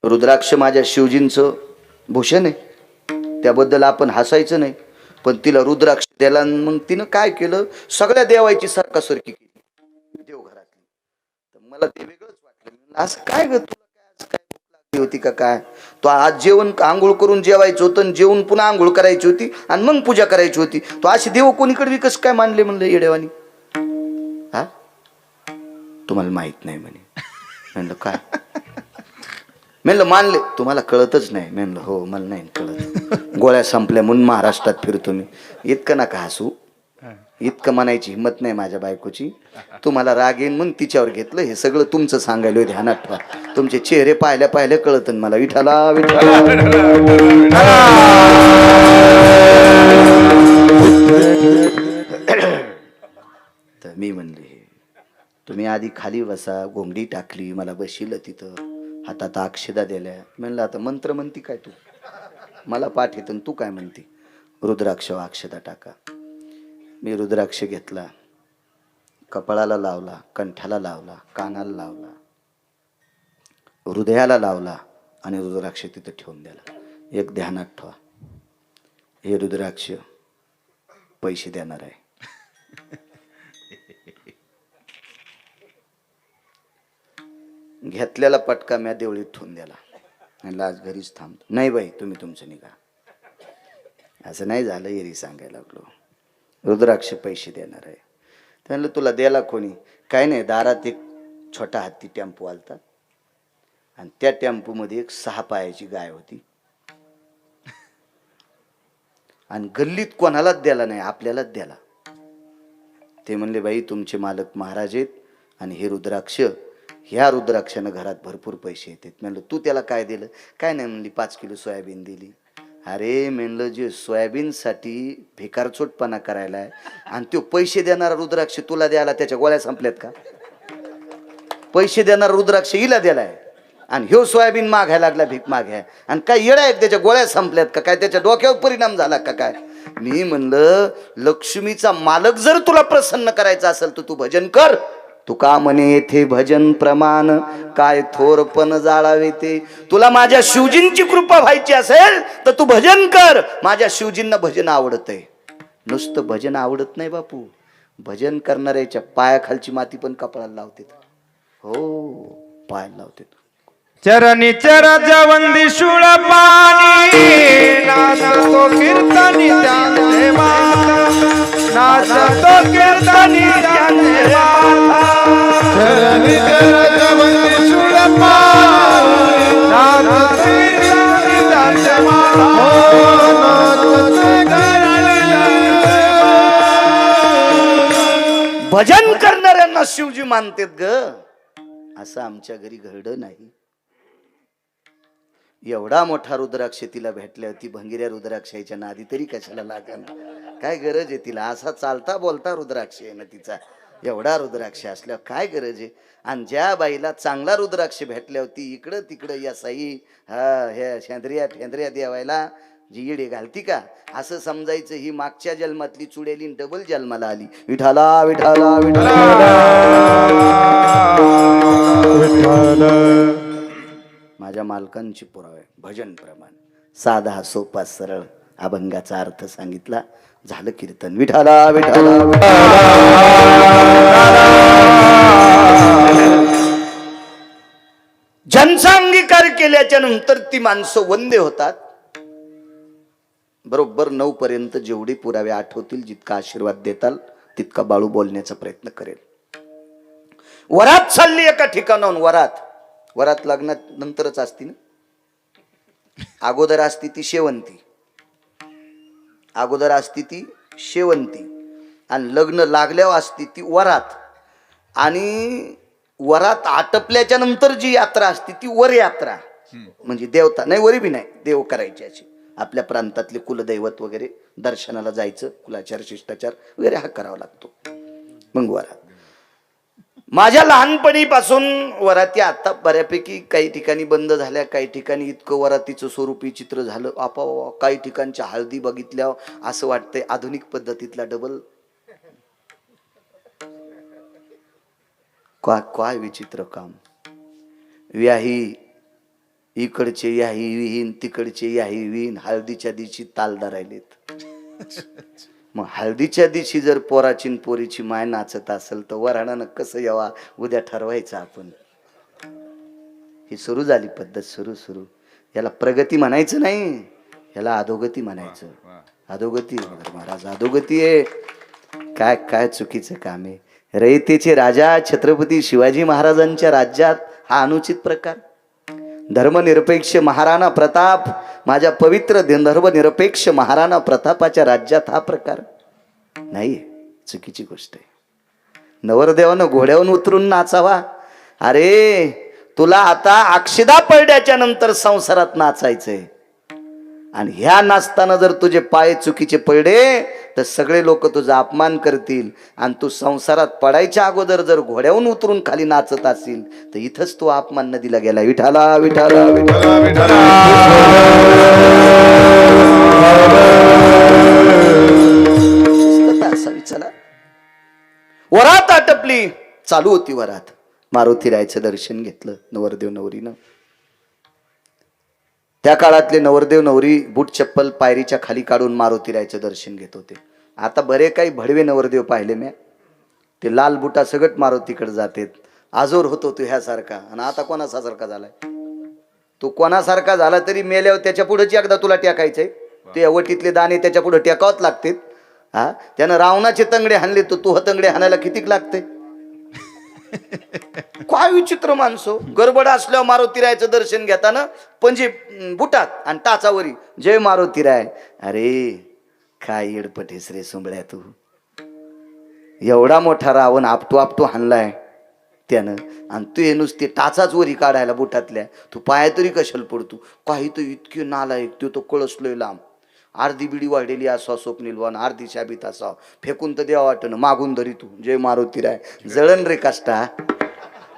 [SPEAKER 1] रुद्राक्ष माझ्या शिवजींचं भूषण आहे, त्याबद्दल आपण हसायचं नाही, पण तिला रुद्राक्ष द्याला. मग तिनं काय केलं, सगळ्या देवायची सरकासरकी केली देवघरातली. तर मला ते वेगळंच वाटलं. असं काय ग, तुला काय काय भूक लागली होती का काय? तो आज जेवण आंघोळ करून जेवायचं होतं आणि जेवून पुन्हा आंघोळ करायची होती आणि मग पूजा करायची होती. तो असे देव कोणीकडे विकस काय मानले म्हणलं येडेवानी. हा तुम्हाला माहित नाही म्हणे. म्हणलं काय? म्हणलं मानले, तुम्हाला कळतच नाही. म्हणलं हो मला नाही कळत, गोळ्या संपल्या म्हणून महाराष्ट्रात फिरतो मी. इतकं नका हसू, इतकं म्हणायची हिंमत नाही माझ्या बायकोची. तुम्हाला राग येईन म्हणून तिच्यावर घेतलं. हे सगळं तुमचं सांगायला ध्यानात ठेवा. तुमचे चेहरे पाहिल्या पाहिल्या कळत मला. विठाला विठाला तर मी म्हणले तुम्ही आधी खाली बसा. घोंगडी टाकली, मला बशिलं तिथं, हातात अक्षदा दिल्या. म्हणलं आता मंत्र म्हणती काय तू, मला पाठ येतं तू काय म्हणती. रुद्राक्ष अक्षदा टाका. मी रुद्राक्ष घेतला, कपाळाला लावला, कंठाला लावला, कानाला लावला, हृदयाला लावला आणि रुद्राक्ष तिथं ठेवून दिला. एक ध्यानात ठेवा, हे रुद्राक्ष पैसे देणार आहे. घेतलेला पटका म्या देवळीत ठेवून द्याला. म्हणलं आज घरीच थांबतो. नाही बाई तुम्ही तुमचं निघा. असं नाही झालं, एरी सांगायला लागलो. रुद्राक्ष पैसे देणार आहे. म्हणलं तुला द्यायला कोणी? काय नाही, दारात एक छोटा हत्ती टेम्पो आलता आणि त्या टेम्पोमध्ये एक 6 पायाची गाय होती आणि गल्लीत कोणालाच द्याला नाही, आपल्यालाच द्याला. ते म्हणले बाई तुमचे मालक महाराज आहेत आणि हे रुद्राक्ष, ह्या रुद्राक्षानं घरात भरपूर पैसे येतात. म्हणलं तू त्याला काय दिलं? काय नाही म्हणली 5 किलो सोयाबीन दिली. अरे म्हणलं जे सोयाबीनसाठी भिकारचोटपणा करायला आहे आणि तो पैसे देणारा रुद्राक्ष तुला द्यायला त्याच्या गोळ्या संपल्यात का? पैसे देणारा रुद्राक्ष हिला द्यालाय आणि ह्यो सोयाबीन मागायला लागला, भीक मागाय. आणि काय येडा आहे त्याच्या गोळ्या संपल्यात का काय? त्याच्या डोक्यावर परिणाम झाला का काय? मी म्हणलं लक्ष्मीचा मालक जर तुला प्रसन्न करायचा असेल तर तू भजन कर. तुका म्हणे येथे भजन प्रमाण काय थोरपण जाळावे ते. तुला माझ्या शिवजींची कृपा व्हायची असेल तर तू भजन कर. माझ्या शिवजींना भजन आवडतंय. नुसतं भजन आवडत नाही बापू, भजन करणाऱ्याच्या पायाखालची माती पण कपाळाला लावते. हो पायाला लावते.
[SPEAKER 2] चरणी चराच्या वंदी शूळ पाणी नाचतो कीर्तनी त्यांचे माता, नाचतो कीर्तनी त्यांचे माता. चरणी चराच्या वंदी शूळ पाणी नाचतो कीर्तनी त्यांचे माता.
[SPEAKER 1] भजन करणाऱ्यांना शिवजी मानतेत ग. असं आमच्या घरी घडलं नाही. एवढा मोठा रुद्राक्ष तिला भेटल्या, ती भंगिऱ्या रुद्राक्षाच्या नादी तरी कशाला लागणार? काय गरज आहे तिला? असा चालता बोलता रुद्राक्ष आहे ना तिचा. एवढा रुद्राक्ष असल्यावर काय गरज आहे? आणि ज्या बाईला चांगला रुद्राक्ष भेटल्या होती इकडं तिकडं या साई ह्या शेंद्रिया फेंद्रिया देवायला जी इडे घालती का असं समजायचं ही मागच्या जन्मातली चुडेली डबल जन्माला आली. विठाला विठाला विठाला. माझ्या मालकांची पुरावे भजन प्रमाण साधा सोपा सरळ अभंगाचा अर्थ सांगितला, झालं कीर्तन. विठाला विठाला ज्यांचा अंगीकार केल्याच्या नंतर ती माणसं वंदे होतात. बरोबर 9 पर्यंत जेवढे पुरावे आठवतील जितका आशीर्वाद देताल तितका बाळू बोलण्याचा प्रयत्न करेल. वरात चालली एका ठिकाणाहून. वरात लग्नात नंतरच असती ना, अगोदर असती ती शेवंती, अगोदर असती ती शेवंती आणि लग्न लागल्यावर असती ती वरात. आणि वरात आटपल्याच्या नंतर जी यात्रा असते ती वर यात्रा, म्हणजे देवता नाही, वरी बी नाही, देव करायची अशी. आपल्या प्रांतातले कुलदैवत वगैरे दर्शनाला जायचं, कुलाचार शिष्टाचार वगैरे हा करावा लागतो. मग वरात. माझ्या लहानपणीपासून वराती आता बऱ्यापैकी काही ठिकाणी बंद झाल्या, काही ठिकाणी इतकं वरातीचं स्वरूपी चित्र झालं आपावा. काही ठिकाणच्या हळदी बघितल्यावर असं वाटतंय आधुनिक पद्धतीतला डबल. काय विचित्र काम. व्याही इकडचे याही विहीन, तिकडचे याही विहीन, हळदीच्या दिवशी ताल धरायलेत. मग हळदीच्या दिवशी जर पोराची पोरीची माय नाचत असेल तर वराणानं कसं यावा उद्या ठरवायचं आपण. ही सुरू झाली पद्धत. सुरू याला प्रगती म्हणायचं नाही, याला अधोगती म्हणायचं. अधोगती महाराज, अधोगती आहे. काय चुकीचं काम आहे. रयतेचे राजा छत्रपती शिवाजी महाराजांच्या राज्यात हा अनुचित प्रकार. धर्मनिरपेक्ष महाराणा प्रताप, माझ्या पवित्र धर्मनिरपेक्ष महाराणा प्रतापाच्या राज्यात हा प्रकार नाही, चुकीची गोष्ट आहे. नवरदेवानं घोड्यावरून उतरून नाचावा. अरे तुला आता अक्षदा पडल्याच्या नंतर संसारात नाचायचंय. आणि ह्या नाचताना जर तुझे पाय चुकीचे पडले तर सगळे लोक तुझा अपमान करतील. आणि तू संसारात पडायच्या अगोदर जर घोड्यावरून उतरून खाली नाचत असेल तर इथंच तू अपमान नदीला गेला. विठाला विठाला विठाला विठाला. असावी. चला, वरात आटपली, चालू होती वरात. मारुतीरायचं दर्शन घेतलं नवरदेव नवरीनं. त्या काळातले नवरदेव नवरी बूट चप्पल पायरीच्या खाली काढून मारुतीरायचं दर्शन घेत होते. आता बरे काही भडवे नवरदेव पाहिले मी, ते लाल बुटा सगट मारुतीकडे जातात. आजोर होतो तू ह्यासारखा, आणि आता कोणासारखा झालाय तू. कोणासारखा झाला तरी मेल्यावर त्याच्या पुढेच एकदा तुला टेकायचंय. ते वटीतले दाणे त्याच्या पुढे टेकावत लागतात. हा, त्यानं रावणाचे तंगडे हाणले तर तू तंगडे हाणायला कितीक लागते. काय विचित्र माणसो. गडबड असल्यावर मारुतीरायचं दर्शन घेताना म्हणजे बुटात आणि टाचावरी जय मारुतीराय. अरे काय येडपटेस रे सुंबळ्या तू. एवढा मोठा रावण आपटू हाणलाय त्यानं, आणि तू हे नुसते टाचाच वरी काढायला बुटातल्या. तू पाया तरी कशाला पडतो. काही तर इतके नालायक. तो तो कळसलोय लांब, अर्धी बिडी वाढलेली असा स्वप्नीलवान, अर्धी शाबीत असा, फेकून तर देवा वाटणं, मागून धरी तू जय मारुतीराय. जळण रे काष्टा.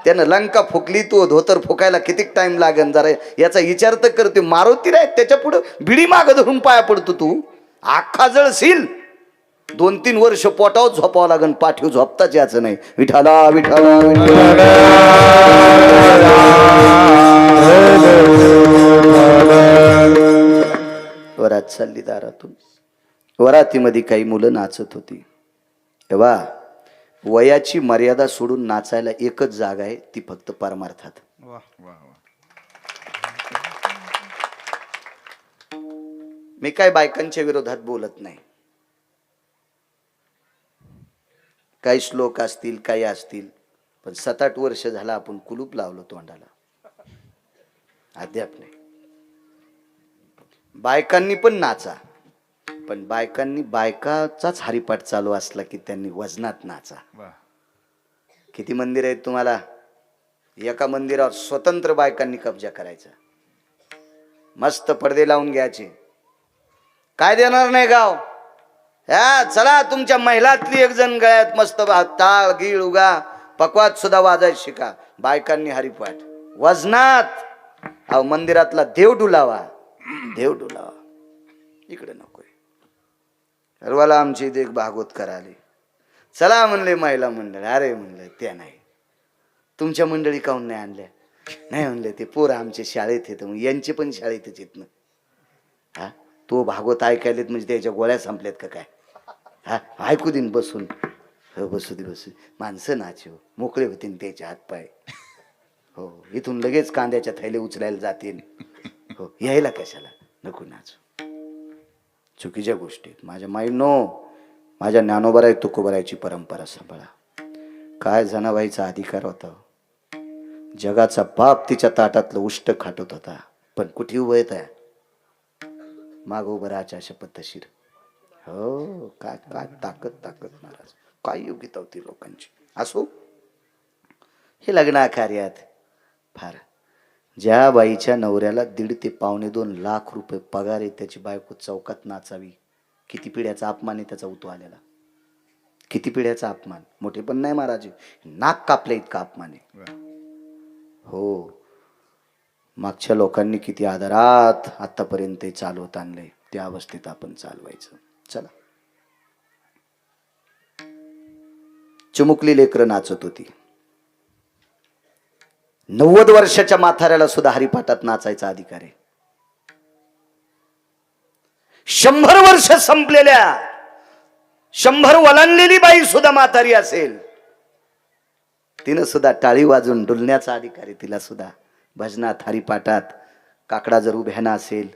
[SPEAKER 1] त्यानं लंका फुकली, तू धोतर फुकायला कितीक टाइम लागन जरा याचा विचार तर करते. मारुतीराय त्याच्या पुढं बिडी माग धरून पाया पडतो तू. अख्खा जळशील. 2-3 वर्ष पोटावर झोपावं लागन, पाठीव झोपताच याचं नाही. विठाला विठाला विठाला. वरात चालली दारातून. वरातीमध्ये काही मुलं नाचत होती. तेव्हा वयाची मर्यादा सोडून नाचायला एकच जागा आहे, ती फक्त परमार्थात. मी काय बायकांच्या विरोधात बोलत नाही. काही श्लोक असतील, काही असतील, पण 7-8 वर्ष झाला आपण कुलूप लावलं तोंडाला, अद्याप नाही. बायकांनी पण नाचा, पण बायकाचाच हरिपाठ चालू असला की त्यांनी वजनात नाचा. किती मंदिर आहेत तुम्हाला? एका मंदिरावर स्वतंत्र बायकांनी कब्जा करायचा. मस्त पडदे लावून घ्यायचे. काय देणार नाही गाव. ह्या चला तुमच्या महिलातली एक जण गळ्यात मस्त टाळ गीळ उगा पकवात सुद्धा वाजायला शिका. बायकांनी हरिपाठ वजनात. अहो मंदिरातला देव डुलावा, देव डुलावा. इकडे नकोय. सर्वाला आमची इथे एक भागवत कराले. चला म्हणले महिला मंडळ. अरे म्हणलं त्या नाही, तुमच्या मंडळी काहून नाही आणल्या? नाही म्हणले ते पोरं आमच्या शाळेत येत, मग यांचे पण शाळेतच येत ना. हा, तो भागवत ऐकायलेत म्हणजे त्याच्या गोळ्या संपल्यात का काय? हा, ऐकू दिन बसून. हो बसू दे बसू. माणसं नाचो मोकळे होतील त्याचे हातपाय. हो, इथून लगेच कांद्याच्या थैले उचलायला जातील. हो, यायला कशाला, नको नाचू. चुकीच्या गोष्टी माझ्या माई नो. माझ्या ज्ञानोबराय तुकोबरायची परंपरा सांभाळा. काय जनाबाईचा अधिकार होता. जगाचा बाप तिच्या ताटातलं उष्ट खाटत होता, पण कुठे उभं येत आहे माग उभं राहायच्या अशा पद्धतशीर. हो, काय काय ताकद ताकद महाराज, काय योग्यता होती लोकांची. असो, हे लग्न कार्यात फार. ज्या बाईच्या नवऱ्याला 1.5 ते 2.25 लाख रुपये पगार आहे, त्याची बायको चौकात नाचावी, किती पिढ्याचा अपमान आहे त्याचा उतो आलेला. किती पिढ्याचा अपमान. मोठे पण नाही महाराज, नाक कापले इतका अपमान आहे. हो, मागच्या लोकांनी किती आदरात आतापर्यंत चालवत आणलंय, त्या अवस्थेत आपण चालवायचं. चला. चिमुकली लेकरं नाचत होती. 90 वर्षाच्या म्हाताऱ्याला सुद्धा हरिपाठात नाचायचा अधिकार आहे. 100 वर्ष संपलेल्या, 100 वलांडलेली बाई सुद्धा म्हातारी असेल, तिनं सुद्धा टाळी वाजून डुलण्याचा अधिकार आहे. तिला सुद्धा भजनात हरिपाठात काकडा जर उभ्याना असेल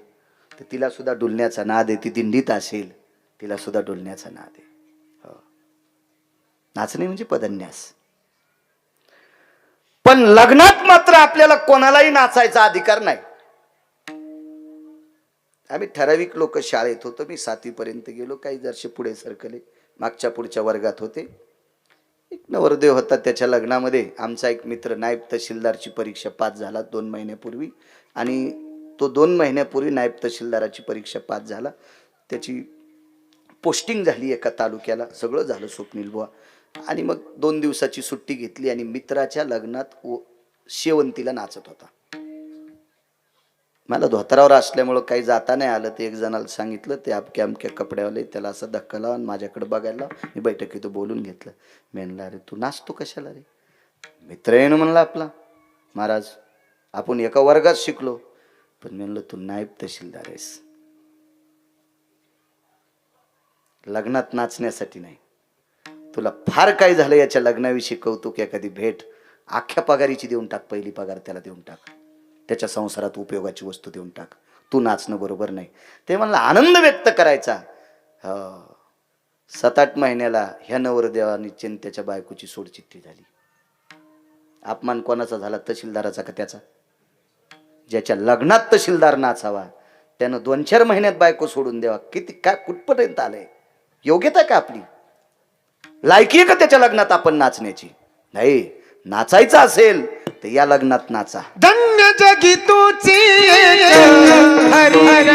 [SPEAKER 1] तर तिला सुद्धा डुलण्याचा नाद आहे. ती दिंडीत असेल तिला सुद्धा डुलण्याचा नाद आहे. हो. नाचणे म्हणजे पदन्यास. पण लग्नात मात्र आपल्याला कोणालाही नाचायचा अधिकार नाही. आम्ही ठराविक लोक शाळेत होतो. मी 7वी पर्यंत गेलो, काही जरसे पुढे सरकले, मागच्या पुढच्या वर्गात होते. एक नवरदेव होता, त्याच्या लग्नामध्ये आमचा एक मित्र नायब तहसीलदारची परीक्षा पास झाला 2 महिन्यापूर्वी, आणि तो 2 महिन्यापूर्वी नायब तहसीलदाराची परीक्षा पास झाला. त्याची पोस्टिंग झाली एका तालुक्याला, सगळं झालं स्वप्नील बुवा. आणि मग 2 दिवसाची सुट्टी घेतली आणि मित्राच्या लग्नात शेवंतीला नाचत होता. मला धोतरावर असल्यामुळं काही जाता नाही आलं. ते एक जणाला सांगितलं, ते अमक्या अमक्या कपड्यावाले, त्याला असं धक्का लावा आणि माझ्याकडे बघायला. मी बैठकीत बोलून घेतलं. म्हणला, अरे तू नाचतो कशाला रे? मित्र आहे ना म्हणला आपला. महाराज आपण एका वर्गात शिकलो, पण म्हणलं तू नायब तहसीलदार आहेस, लग्नात नाचण्यासाठी नाही. तुला फार काय झालं याच्या लग्नाविषयी कौतुक, एखादी भेट अख्ख्या पगारीची देऊन टाक, पहिली पगार त्याला देऊन टाक, त्याच्या संसारात उपयोगाची वस्तू देऊन टाक. तू नाचणं बरोबर नाही. ते म्हणलं आनंद व्यक्त करायचा. 7-8 महिन्याला ह्या नवरदेवानी त्याच्या बायकोची सोडचिठ्ठी झाली. अपमान कोणाचा झाला? तहसीलदाराचा का त्याचा? ज्याच्या लग्नात तहसीलदार नाचावा त्यानं 2-4 महिन्यात बायको सोडून द्यावा. किती काय कुठपर्यंत आलंय? योग्यता का आपली? लायकी आहे का त्याच्या लग्नात आपण नाचण्याची? नाही. नाचायचं असेल तर या लग्नात नाचा.
[SPEAKER 2] धन्य जगी तुझी हरी हरी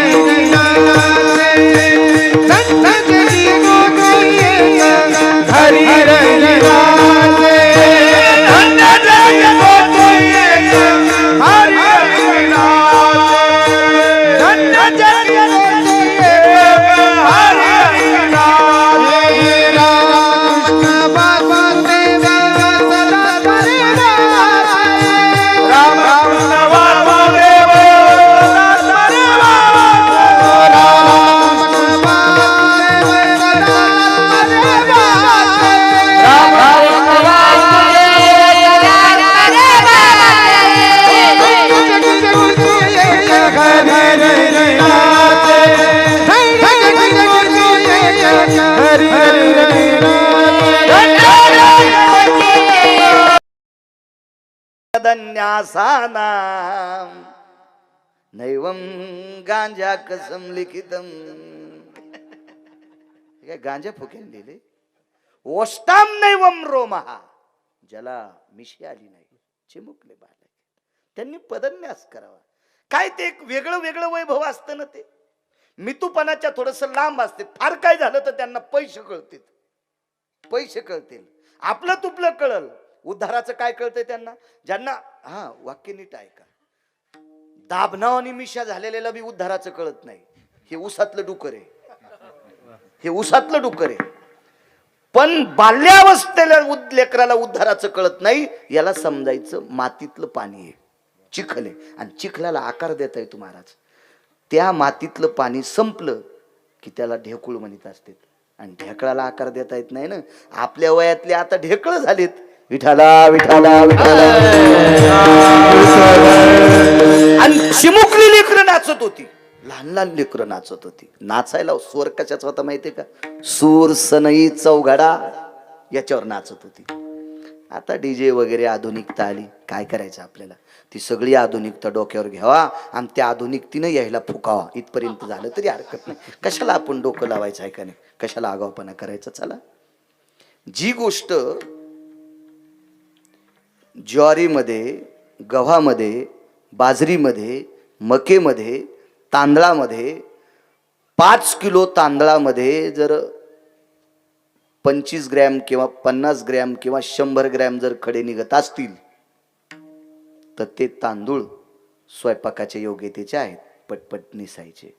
[SPEAKER 2] धन्य जगी तुझी हरी हरी धन्य जगी तुझी हरी हरी धन्य जगी तुझी हरी हरी कृष्ण वासुदेव
[SPEAKER 1] धन्यासानाम नैवम गांजा कसम लिखितम. काय गांजा फुकेल लिहिले? ओष्टाम नैवम रोमहा, ज्याला मिशी आली नाही, चिमुकले बाळ, त्यांनी पदन्यास करावा. काय ते एक वेगळं वेगळं वैभव असतं ना. ते मितूपणाच्या थोडस लांब असते. फार काय झालं तर त्यांना पैसे कळतील, पैसे कळतील. आपलं तुपलं कळल, उद्धाराचं काय कळतंय त्यांना? ज्यांना वाक्य नीट ऐका. दाबनाव आणि मिशा झालेल्याला बी उद्धाराचं कळत नाही. हे उसातलं डुकर आहे, हे उसातलं डुकर आहे. पण बाल्यावस्थेला लेकराला उद्धाराचं कळत नाही. याला समजायचं मातीतलं पाणी आहे, चिखल आहे, आणि चिखलाला आकार देता येतो महाराज. त्या मातीतलं पाणी संपलं की त्याला ढेकूळ म्हणत असतात, आणि ढेकळाला आकार देता येत नाही ना. आपल्या वयातले आता ढेकळ झालेत. विठाला विठाला विठाला. आणि चिमुकली लेकरं नाचत होती. लहान लहान लेकरं नाचत होती. नाचायला स्वर कशाचा होता माहितीये का? सूर सनई चौघडा याच्यावर नाचत होती. आता डीजे वगैरे आधुनिकता आली, काय करायचं आपल्याला? ती सगळी आधुनिकता डोक्यावर घ्यावा आणि त्या आधुनिकतेनं यायला फुकावा, इथपर्यंत झालं तरी हरकत नाही. कशाला आपण डोकं लावायचं आहे का नाही? कशाला आगावपणा करायचा? चला, जी गोष्ट ज्वारीमध्ये, गव्हामध्ये, बाजरीमध्ये, मकेमध्ये, तांदळामध्ये 5 किलो तांदळामध्ये जर 25 ग्रॅम किंवा 50 ग्रॅम किंवा 100 ग्रॅम जर खडे निघत असतील तर ते तांदूळ स्वयंपाकाच्या योग्यतेचे आहेत, पटपट निसायचे.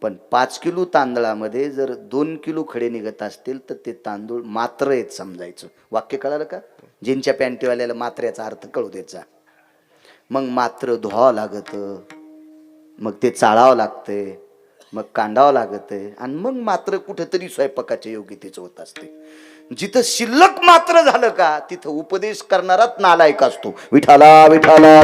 [SPEAKER 1] पण 5 किलो तांदळामध्ये जर 2 किलो खडे निघत असतील तर ते तांदूळ मात्र आहेत समजायचं. वाक्य कळालं का? ज्यांच्या पॅन्टीवाल्याला मात्र्याचा अर्थ कळू द्यायचा. मग मात्र धुवावं लागतं, मग ते चाळावं लागतंय, मग कांडावं लागतंय आणि मग मात्र कुठेतरी स्वयंपाकाच्या योग्यतेचं होत असते. जिथं शिल्लक मात्र झालं का तिथं उपदेश करणाराच नालायक असतो. विठाला विठाला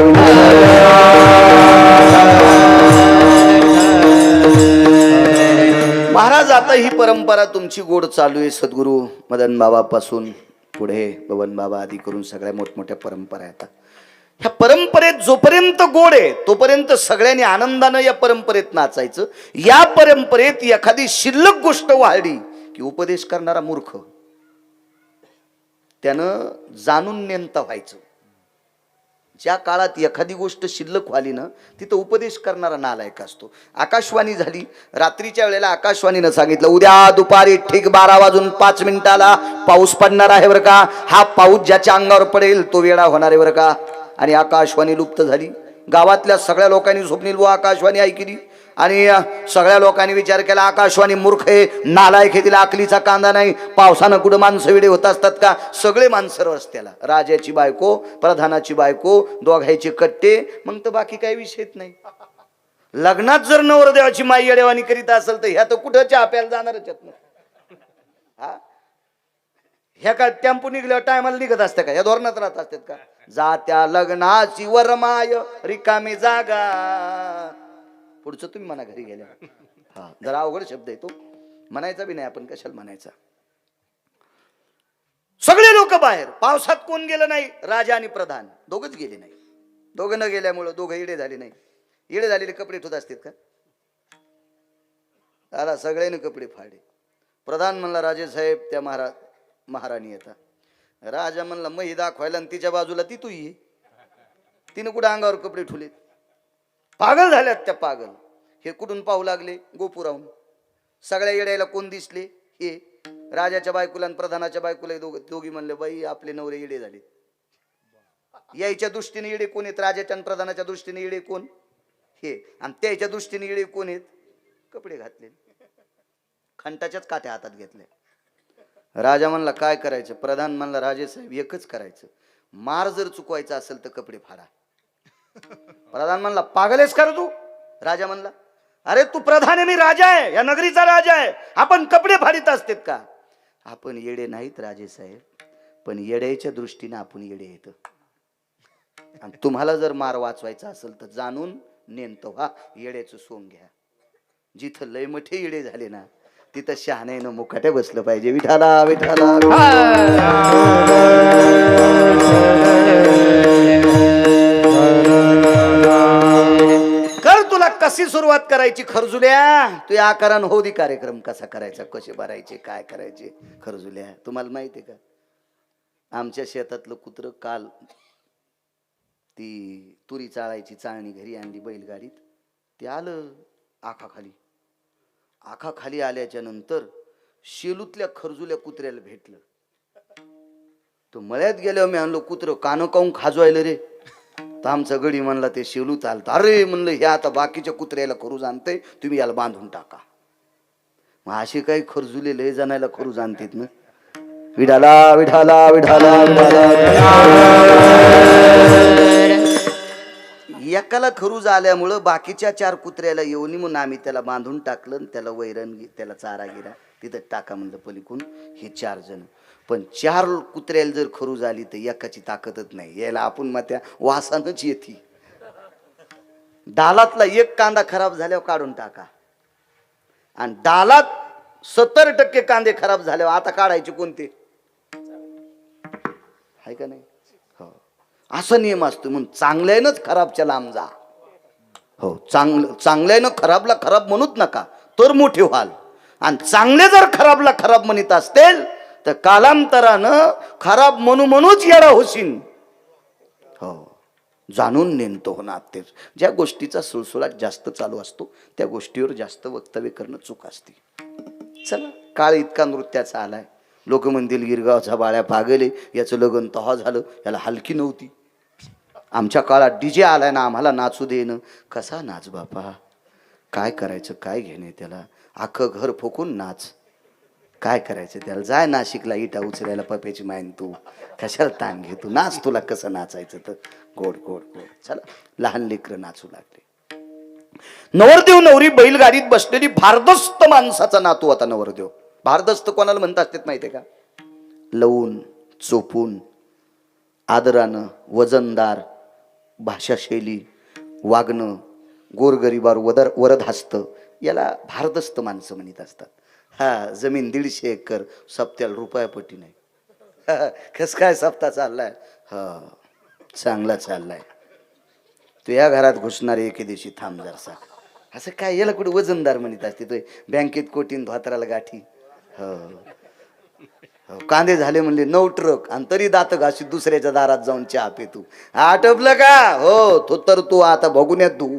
[SPEAKER 1] महाराज. आता ही परंपरा तुमची गोड चालू आहे. सद्गुरू मदन बाबापासून पुढे बबन बाबा आदी करून सगळ्या मोठमोठ्या परंपरा येतात. ह्या परंपरेत जोपर्यंत गोड आहे तोपर्यंत सगळ्यांनी आनंदानं या परंपरेत नाचायचं. या परंपरेत एखादी शिल्लक गोष्ट वाढली की उपदेश करणारा मूर्ख, त्यानं जाणून नेमता व्हायचं. ज्या काळात एखादी गोष्ट शिल्लक व्हाली ना तिथं उपदेश करणारा नालायक असतो. आकाशवाणी झाली, रात्रीच्या वेळेला आकाशवाणीनं सांगितलं उद्या दुपारी ठीक 12 वाजून 5 मिनिटाला पाऊस पडणार आहे बरं का. हा पाऊस ज्याच्या अंगावर पडेल तो वेडा होणार आहे बरं का. आणि आकाशवाणी लुप्त झाली. गावातल्या सगळ्या लोकांनी स्वप्नील बुवा आकाशवाणी ऐकली आणि सगळ्या लोकांनी विचार केला आकाशवाणी मूर्ख आहे, नालायक आहे, तिला अकलीचा कांदा नाही. पावसानं कुठं माणसं वेडे होत असतात का? सगळे माणसं रस्त्याला, राजाची बायको, प्रधानाची बायको, दोघायचे कट्टे, मग तर बाकी काही विषयच नाही. लग्नात जर नवरदेवाची माई येडेवाणी करीत असेल तर ह्या तर कुठं चहा प्यायला जाणारच आहेत ना. हा, ह्या काय टेम्पो निघल्यावर टायमाला निघत असते का? ह्या धोरणात राहत असतात का? जात्या लग्नाची वरमाय रिकामी जागा. पुढचं तुम्ही म्हणा घरी गेल्या. हा, जरा अवघड शब्द आहे तो, म्हणायचा बी नाही आपण, कशाला म्हणायचा. सगळे लोक बाहेर. पावसात कोण गेलं नाही? राजा आणि प्रधान दोघच गेले नाही. दोघं न गेल्यामुळं दोघं इडे झाले नाही. इडे झालेले कपडे ठेवत असतात का? आला सगळ्यांनी कपडे फाडे. प्रधान म्हणला राजे साहेब त्या महाराणी येतात. राजा म्हणला मही दाखवायला आणि तिच्या बाजूला ती तू ये. तिने कुठं अंगावर कपडे ठुले? पागल झाल्यात त्या पागल. हे कुठून पाहू लागले? गोपुराहून. सगळ्या येड्याला कोण दिसले? हे राजाच्या बायकोला आणि प्रधानाच्या बायकोला दोघी म्हणले बाई आपले नवरे येडे झाले. यायच्या दृष्टीने येडे कोण आहेत? राजाच्या आणि प्रधानाच्या दृष्टीने येडे कोण? हे. आणि त्याच्या दृष्टीने येडे कोण आहेत? कपडे घातले, खंटाच्याच काठ्या हातात घेतल्या. राजा म्हणला काय करायचं? प्रधान म्हणला राजे साहेब एकच करायचं, मार जर चुकवायचा असेल तर कपडे फाडा. प्रधान म्हणला पागल आहेस का रे तू? राजा म्हणला अरे तू प्रधान आहे, मी राजा आहे, या नगरीचा राजा आहे, आपण कपडे फाडीत असतेत का? आपण येडे नाहीत राजे साहेब, पण येड्याच्या दृष्टीने आपण येडे येत. आणि तुम्हाला जर मार वाचवायचा असेल तर जाणून नेमतो हा येड्याचं सोंग घ्या. जिथं लय मोठे येडे झाले ना तिथं शहाण्यानं मुकाट्या बसलं पाहिजे. विठाला विठाला कर. तुला कशी सुरुवात करायची खरजुल्या? तू या आकारान हो दे कार्यक्रम कसा करायचा, कसे भरायचे, काय करायचे. खरजुल्या तुम्हाला माहिती आहे का? आमच्या शेतातलं कुत्र काल ती तुरी चाळायची चाळणी घरी आणली बैलगाडीत. ते आलं आखाखाली. आखाखाली आल्याच्या नंतर शेलूतल्या खरजुल्या कुत्र्याला भेटलं. तो मळ्यात गेल्यावर मी आणलो कुत्र कानं काऊन खाजवायलं रे. तर आमचा गडी म्हणला ते शेलू चालतं. अरे म्हणलं हे आता बाकीच्या कुत्र्याला खरू जाणतंय, तुम्ही याला बांधून टाका. मग असे काही खरजुले लय जणायला खरू जाणतेत ना. विठाला विठाला विठाला एकाला खरूज आल्यामुळं बाकीच्या 4 कुत्र्याला येऊन म्हणून आम्ही त्याला बांधून टाकलं. त्याला वैरण त्याला चारा गिरा तिथं टाका म्हणलं पलीकडून. हे 4 जण. पण 4 कुत्र्याला जर खरूज आली तर एकाची ताकदच नाही यायला. आपण मग त्या वासानच येते. डालातला एक कांदा खराब झाल्यावर काढून टाका, आणि डालात 70% कांदे खराब झाल्यावर आता काढायचे कोणते, आहे का नाही? हो, असा नियम असतो. म्हणून चांगल्यानंच खराबच्या लांब जा. हो, चांगल्यानं खराबला खराब म्हणूच नका, तर मोठे व्हाल. आणि चांगले जर खराबला खराब म्हणत असतील तर कालांतरानं खराब म्हणूच येडा होशील. हो, जाणून नेमतो होणार. तेच ज्या गोष्टीचा सुळसुळाट जास्त चालू असतो त्या गोष्टीवर जास्त वक्तव्य करणं चूक असते. चला, काळ इतका नृत्याचा आलाय. लोक म्हणतील गिरगावचा बाळ्या पागले, याचं लग्न तहा झालं, याला हलकी नव्हती. आमच्या काळात डीजे आलाय ना, आम्हाला नाचू देणं. कसा नाच बापा, काय करायचं, काय घेणे त्याला, अख्खं घर फुकून नाच. काय करायचं त्याला, जाय नाशिकला इटा उचलायला पप्याची मायन, तू कशाला ताण घे, तू नाच, तुला कसं नाचायचं तर गोड गोड गोड. चला, लहान लेकरं नाचू लागले. नवरदेव नवरी बैलगाडीत बसलेली भारदस्त माणसाचा नातू होता नवरदेव. भारदस्त कोणाला म्हणतात ते माहितीये का? लवून चोपून आदरानं वजनदार भाषाशैली वागणं, गोरगरिबावर वरद हस्त, याला भारदस्त माणसं म्हणत असतात. हा, जमीन 150 एकर, सप्त्याला रुपयापट्टी नाही. कस काय सप्ताह चाललाय? हा, चांगला चाललाय. तू या घरात घुसणार एके दिवशी, थांब जरसा. असं काय, याला कुठे वजनदार म्हणत असते? तो बँकेत कोटीन धोत्राला गाठी. हो, कांदे झाले म्हणले 9 ट्रक, आणि तरी दात घाशी दुसऱ्याच्या दारात जाऊन चहा पे. तू आटपलं का? हो, तो तर तू आता बघून तू.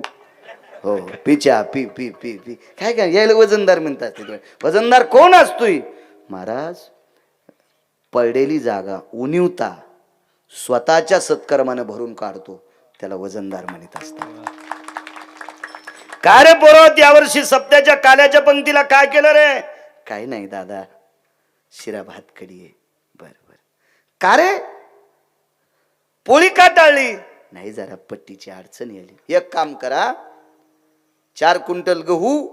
[SPEAKER 1] हो, पी चहा, पी पी पी पी. काय काय यायला वजनदार म्हणतात ते. वजनदार कोण असतोय महाराज? पडलेली जागा उणीवता स्वतःच्या सत्कर्मानं भरून काढतो, त्याला वजनदार म्हणत असतात. काय रे पोरं, यावर्षी सप्त्याच्या काल्याच्या पंक्तीला काय केलं रे? काही नाही दादा, शिरा भात कढी आहे. बर बर. का रे, पोळी का टाळली? नाही, जरा पट्टीची अडचण आली. एक काम करा, 4 क्विंटल गहू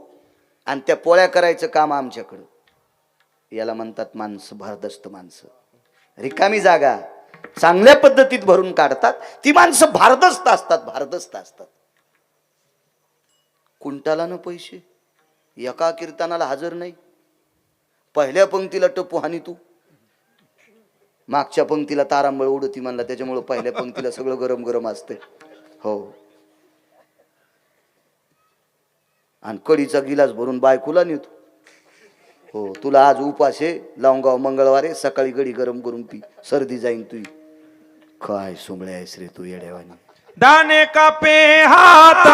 [SPEAKER 1] आणि त्या पोळ्या करायचं काम आमच्याकडं. याला म्हणतात माणसं भारदस्त माणसं. रिकामी जागा चांगल्या पद्धतीत भरून काढतात ती माणसं भारदस्त असतात, भारदस्त असतात. कुंटालानं पैसे, एका कीर्तनाला हजर नाही. पहिल्या पंक्तीला टप्पू हानी तू, मागच्या पंक्तीला तारांबळ उडती म्हणला, त्याच्यामुळे पहिल्या पंक्तीला सगळं गरम गरम असते. हो, आणि कडीचा गिलास भरून बायकोला नेतो. हो, तुला आज उपास आहे, लावून मंगळवारे, सकाळी गडी गरम करून पी, सर्दी जाईन तुझी. काय सोमळे आहेस रे तू येड्यावानी.
[SPEAKER 2] दाने कापे हात,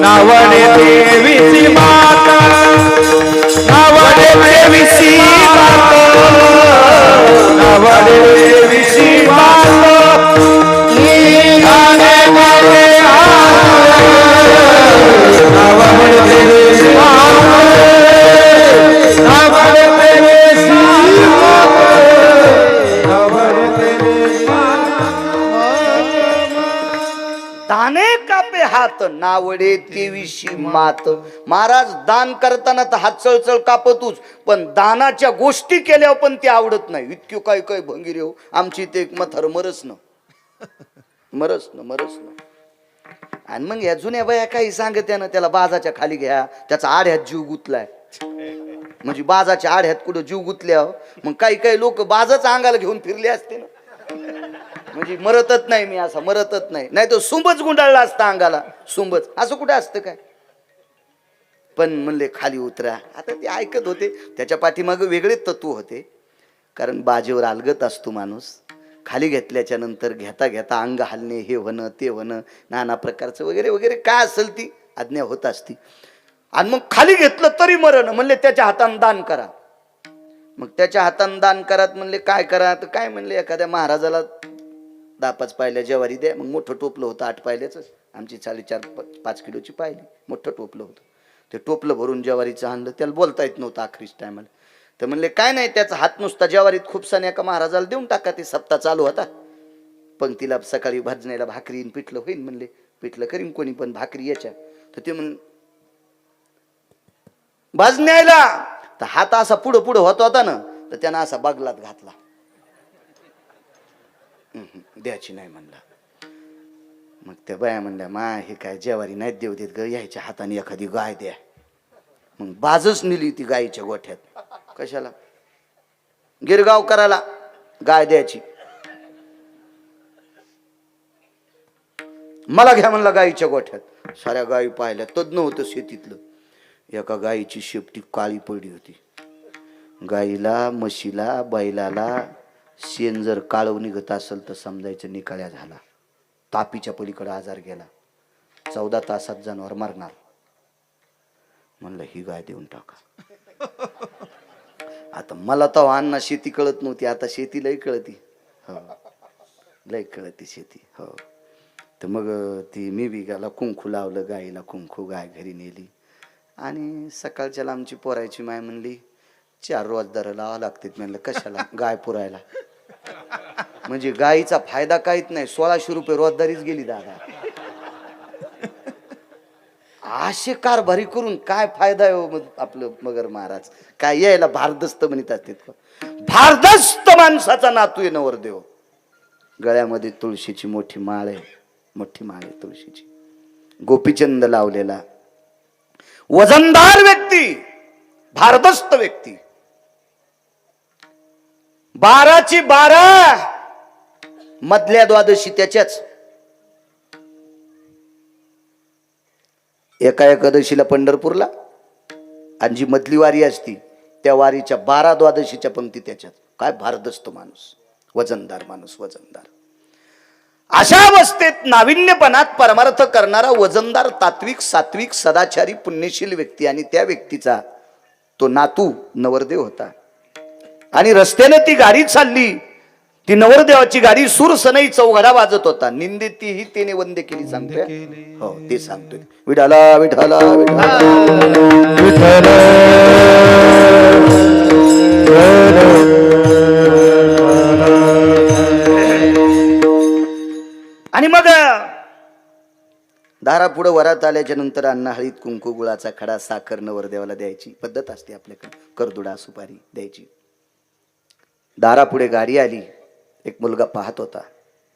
[SPEAKER 2] नावडे देवीची मात, नावडे देवीची मात, नावडे देवीची मात. दाने कापे हात, नावडे देवीची मात, नावडे देवीची मात, नावडे देवीची
[SPEAKER 1] दाने कापे हात, नावडे तेविशी मात. महाराज, दान करताना तर हात चळचळ कापतूच, पण दानाच्या गोष्टी केल्यावर पण ते आवडत नाही. इतकी काय काय भंगीर हो आमची. ते एक मथर मरस न. आणि मग या जुन्या बाया काही सांगत्या ना, त्याला बाजाच्या खाली घ्या, त्याचा आड्यात जीव गुतलाय. म्हणजे बाजाच्या आड्यात कुठं जीव गुतल्या, मग काही काही लोक बाजाचा अंगाला घेऊन फिरले असते ना. म्हणजे मरतच नाही मी, असा मरतच नाही, नाही तर सुंबच गुंडाळला असता अंगाला, सुंबच. असं कुठं असतं काय? पण म्हणले खाली उतरा. आता ते ऐकत होते, त्याच्या पाठीमागे वेगळे तत्व होते. कारण बाजेवर अलगत असतो माणूस. खाली घेतल्याच्या नंतर घेता घेता अंग हलणे, हे होणं ते होणं, नाना प्रकारचं वगैरे वगैरे काय असेल ती आज्ञा होत असती. आणि मग खाली घेतलं तरी मरण. म्हणले त्याच्या हातानं दान करा. मग त्याच्या हातानं दान करात म्हणले काय करा, तर काय म्हणले एखाद्या महाराजाला 10-5 पायल्या ज्वारी द्या. मग मोठं टोपलं होतं 8 पायल्याच, आमची 4.5 किलोची पायली, मोठं टोपलं होतं. ते टोपलं भरून ज्वारीचं आणलं. त्याला बोलता येत नव्हतं आखरीच टायमाला. तर म्हणले काय नाही, त्याचा हात नुसता ज्वारीत खूपसाने एका महाराजाला देऊन टाका. ते सप्ताह चालू होता. पंक्तीला सकाळी भाजण्याला भाकरी पिठलं होईल म्हणले. पिठलं करीन कोणी, पण भाकरी याच्या. तर ते म्हण भाजण्याला तर हात असा पुढं पुढं होत होता ना, तर त्यानं असा बागलात घातला. द्यायची नाही म्हणला. मग त्या बाया म्हणल्या, मा हे काय जेवारी नाही देऊ देत ग, यायच्या हाताने एखादी गाय द्या. मग बाजच नेली ती गायीच्या गोठ्यात. कशाला? गिरगाव करायला गाय द्यायची. मला घ्या म्हणला गायीच्या गोठ्यात. साऱ्या गायी पाहिल्या, तज्ञ होतं शेतीतलं. एका गायीची शेपटी काळी पडली होती. गाईला, म्हशीला, बैलाला शेण जर काळव निघत असेल तर समजायचं निकाळ्या झाला. तापीच्या पलीकडे आजार गेला. 14 तासात जनावर मरणार. म्हणलं ही गाय देऊन टाका. आता मला तर अण्णा शेती कळत नव्हती, आता शेती लय कळती. हो, लय कळती शेती. हो, तर मग ती मी बी गाला कुंकू लावलं, गाईला कुंकू, गाय घरी नेली. आणि सकाळच्याला आमची पोरायची माय म्हणली 4 रोजदार लावा लागतात. म्हणलं कशाला? गाय पुरायला. म्हणजे गायीचा फायदा काहीच नाही, 1600 रुपये रोजदारीच गेली दादा. असे कारभारी करून काय फायदा आहे आपलं मगर महाराज? काय यायला भारदस्त म्हणत असतात. भारदस्त माणसाचा नातू आहे नवरदेव. गळ्यामध्ये तुळशीची मोठी माळ आहे, मोठी माळ आहे तुळशीची. गोपीचंद लावलेला वजनदार व्यक्ती, भारदस्त व्यक्ती. 12ची 12 मधल्या द्वादशी त्याच्याच. एका एकादशीला पंढरपूरला, आणि जी मधली वारी असती त्या वारीच्या 12 द्वादशीच्या पंक्ती त्याच्यात. काय भारदस्त माणूस, वजनदार माणूस, वजनदार. अशा अवस्थेत नाविन्यपणात परमार्थ करणारा वजनदार, तात्विक, सात्विक, सदाचारी, पुण्यशील व्यक्ती. आणि त्या व्यक्तीचा तो नातू नवरदेव होता. आणि रस्त्याने ती गाडी चालली, ती नवरदेवाची गाडी सूर सनई चौघडा वाजत होता. निंदे तीही तेने वंदे केली सांगतोय. हो, ते सांगतोय. विठाला विठाला विठाला विठाला. आणि मग दारा पुढे वरात आल्याच्या नंतर अण्णा हळीत कुंकू, गुळाचा खडा, साखर नवरदेवाला द्यायची पद्धत असते आपल्याकडे. करदुडा, सुपारी द्यायची. दारापुढे गाडी आली. एक मुलगा पाहत होता.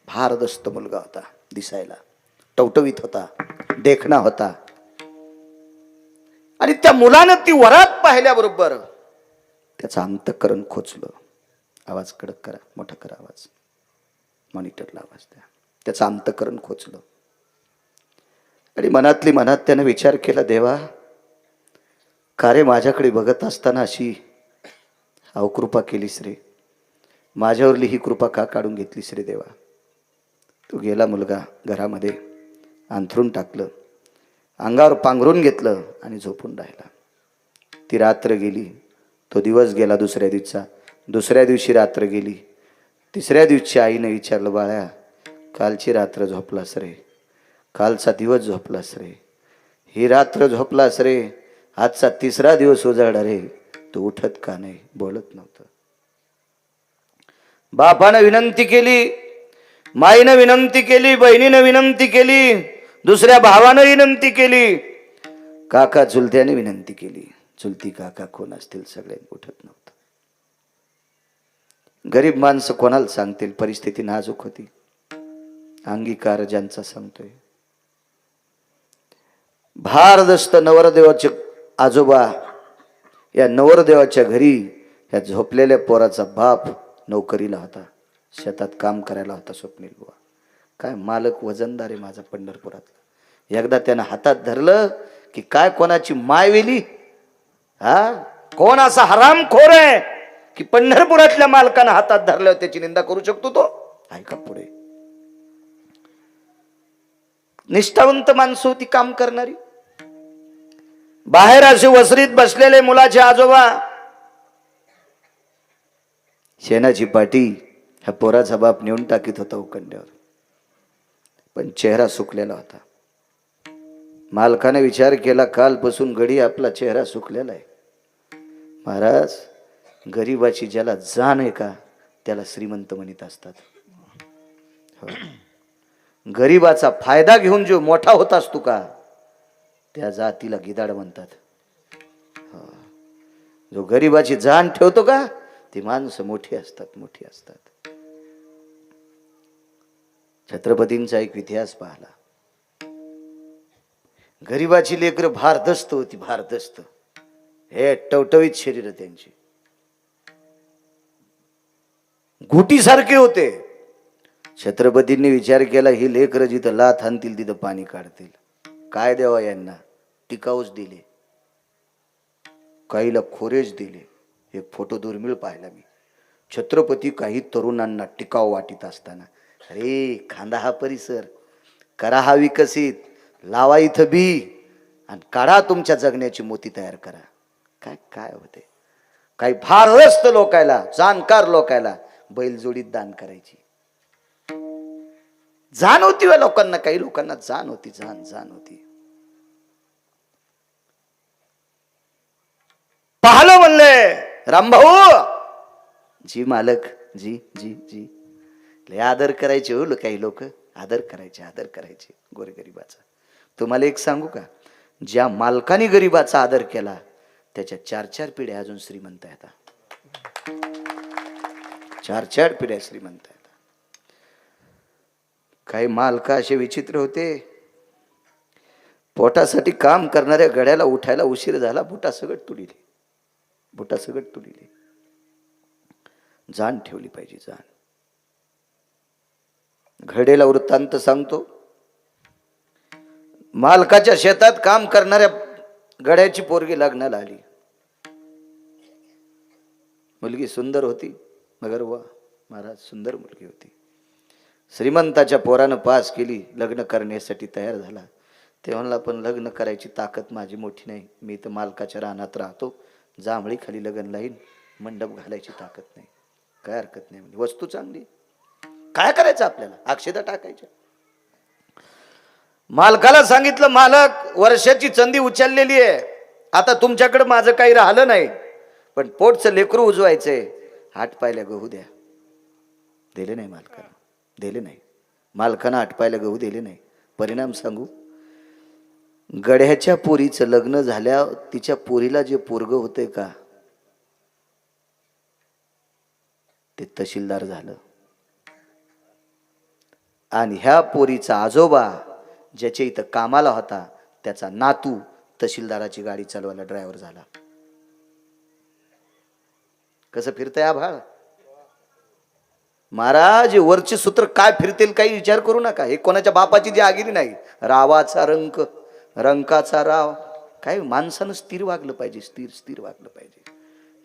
[SPEAKER 1] भारदस्त मुलगा होता, दिसायला टवटवीत होता, देखणा होता. आणि त्या मुलानं ती वरात पाहिल्याबरोबर त्याचं अंतःकरण खोचलं. आवाज कडक करा, मोठा करा आवाज, मॉनिटरला आवाज द्या. त्याचं अंतःकरण खोचलं. आणि मनातली मनात त्यानं विचार केला, देवा का रे माझ्याकडे बघत असताना अशी अवकृपा केलीस रे? माझ्यावरली ही कृपा का काढून घेतलीस रे देवा? तो गेला मुलगा घरामध्ये, अंथरून टाकलं, अंगावर पांघरून घेतलं आणि झोपून राहिला. ती रात्र गेली, तो दिवस गेला. दुसऱ्या दिवसा, दुसऱ्या दिवशी रात्र गेली. तिसऱ्या दिवशी आईने विचारलं, बाळा कालची रात्र झोपलास रे? कालचा दिवस झोपलास रे? ही रात्र झोपलास रे? आजचा 3रा दिवस उजाडा रे, तू उठत का नाही? बोलत नव्हतं. बापानं विनंती केली, माईनं विनंती केली, बहिणीनं विनंती केली, दुसऱ्या भावानं विनंती केली, काका चुलत्याने विनंती केली. चुलती काका कोण असतील सगळे, उठत नव्हतं. गरीब माणसं कोणाला सांगतील? परिस्थिती नाजूक होती. अंगीकार ज्यांचा सांगतोय. भारदस्त नवरदेवाचे आजोबा, या नवरदेवाच्या घरी या झोपलेल्या पोराचा बाप नोकरीला होता, शेतात काम करायला होता. स्वप्नील बुवा काय मालक, वजनदार आहे माझा पंढरपुरातला. एकदा त्यानं हातात धरलं की काय कोणाची माय वेली? हा, कोण असा हरामखोर आहे की पंढरपुरातल्या मालकानं हातात धरल्यावर त्याची निंदा करू शकतो तो? ऐका पुढे. निष्ठावंत माणसं होती, काम करणारी. बाहेर असे वसरीत बसलेले मुलाचे आजोबा, शेणाची पाटी ह्या पोराचा बाप नेऊन टाकीत होता उकंड्यावर, पण चेहरा सुकलेला होता. मालकाने विचार केला, कालपासून गडी आपला चेहरा सुकलेला आहे. महाराज, गरीबाची ज्याला जाण आहे का त्याला श्रीमंत म्हणत असतात. हो. गरीबाचा फायदा घेऊन जो मोठा होत असतो का त्या जातीला गिदाड म्हणतात. हो. जो गरीबाची जाण ठेवतो का ती माणसं मोठी असतात, मोठी असतात. छत्रपतींचा एक इतिहास पाहला. गरिबाची लेकरं भारदस्त होती, भारदस्त. हे टवटवीत शरीर त्यांची, घुटीसारखे होते. छत्रपतींनी विचार केला, ही लेकरं जिथं लाथ आणतील तिथं पाणी काढतील. काय द्यावा यांना? टिकाऊच दिले, काहीला खोरेच दिले. एक फोटो दुर्मिळ पाहिला मी. छत्रपती काही तरुणांना टिकाऊ वाटीत असताना, अरे खांदा हा परिसर, करा हा विकसित, लावा इथं बी आणि काढा तुमच्या जगण्याची मोती तयार करा. काय काय होते? काही भारदस्त लोकायला, जाणकार लोकायला बैलजोडीत दान करायची जाण होती व लोकांना. काही लोकांना जाण होती, जाण होती. पाहलं म्हणले रामभाऊ, जी मालक, जी जी जी लय आदर करायचे हो काही लोक, आदर करायचे गोरगरिबाचा. तुम्हाला एक सांगू का, ज्या मालकाने गरीबाचा आदर केला त्याच्या 4-4 पिढ्या अजून श्रीमंत आहेत. 4-4 पिढ्या श्रीमंत आहेत. काही मालक असे विचित्र होते, पोटासाठी काम करणाऱ्या गड्याला उठायला उशीर झाला, बुटासकट तुडिले. जाण ठेवली पाहिजे, जाण. घडेला वृत्तांत सांगतो. मालकाच्या शेतात काम करणाऱ्या गड्याची पोरगी लग्नाला आली. मुलगी सुंदर होती, मगर वा महाराज, सुंदर मुलगी होती. श्रीमंताच्या पोरानं पास केली, लग्न करण्यासाठी तयार झाला. ते म्हणला, पण लग्न करायची ताकद माझी मोठी नाही, मी तर मालकाच्या रानात राहतो, जांभळी खाली लग्न लाईन, मंडप घालायची ताकद नाही. काय हरकत नाही म्हणजे, वस्तू चांगली, काय करायचं आपल्याला, अक्षता टाकायच्या. मालकाला सांगितलं, मालक वर्षाची चंदी उचललेली आहे, आता तुमच्याकडे माझं काही राहिलं नाही, पण पोटचं लेकरू उजवायचंय, 8 पायल्या गहू द्या. दिले नाही मालकाला, दिले नाही. मालकानं 8 पायल्या गहू दिले नाही. परिणाम सांगू, गड्याच्या पोरीचं लग्न झाल्या, तिच्या पोरीला जे पोरग होते का ते तहसीलदार झालं. आणि ह्या पोरीचा आजोबा ज्याच्या इथं कामाला होता, त्याचा नातू तहसीलदाराची गाडी चालवायला ड्रायव्हर झाला. कसं फिरतंय आभाळ महाराज. वरचे सूत्र काय फिरतील काही विचार करू नका. हे कोणाच्या बापाची जी आगिरी नाही. रावाचा रंक, रंकाचा राव. काय माणसानं स्थिर वागलं पाहिजे, स्थिर वागलं पाहिजे.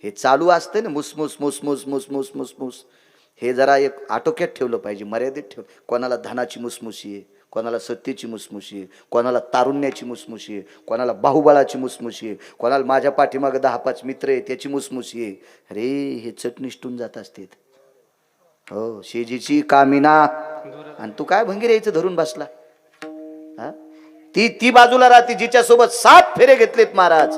[SPEAKER 1] हे चालू असते ना मुसमुस मुसमुस मुसमुस मुसमुस, हे जरा एक आटोक्यात ठेवलं पाहिजे, मर्यादित ठेव. कोणाला धनाची मुसमुशी आहे, कोणाला सत्तेची मुसमुशी आहे, कोणाला तारुण्याची मुसमुशी आहे, कोणाला बाहुबळाची मुसमुशी आहे, कोणाला माझ्या पाठीमागं 10-5 मित्र आहे त्याची मुसमुशी आहे. अरे हे चटनिष्ठून जात असते. हो, शेजीची कामिना. आणि तू काय भंगीर यायचं धरून बसला. हा, ती बाजूला राहते जिच्या सोबत 7 फेरे घेतलेत महाराज,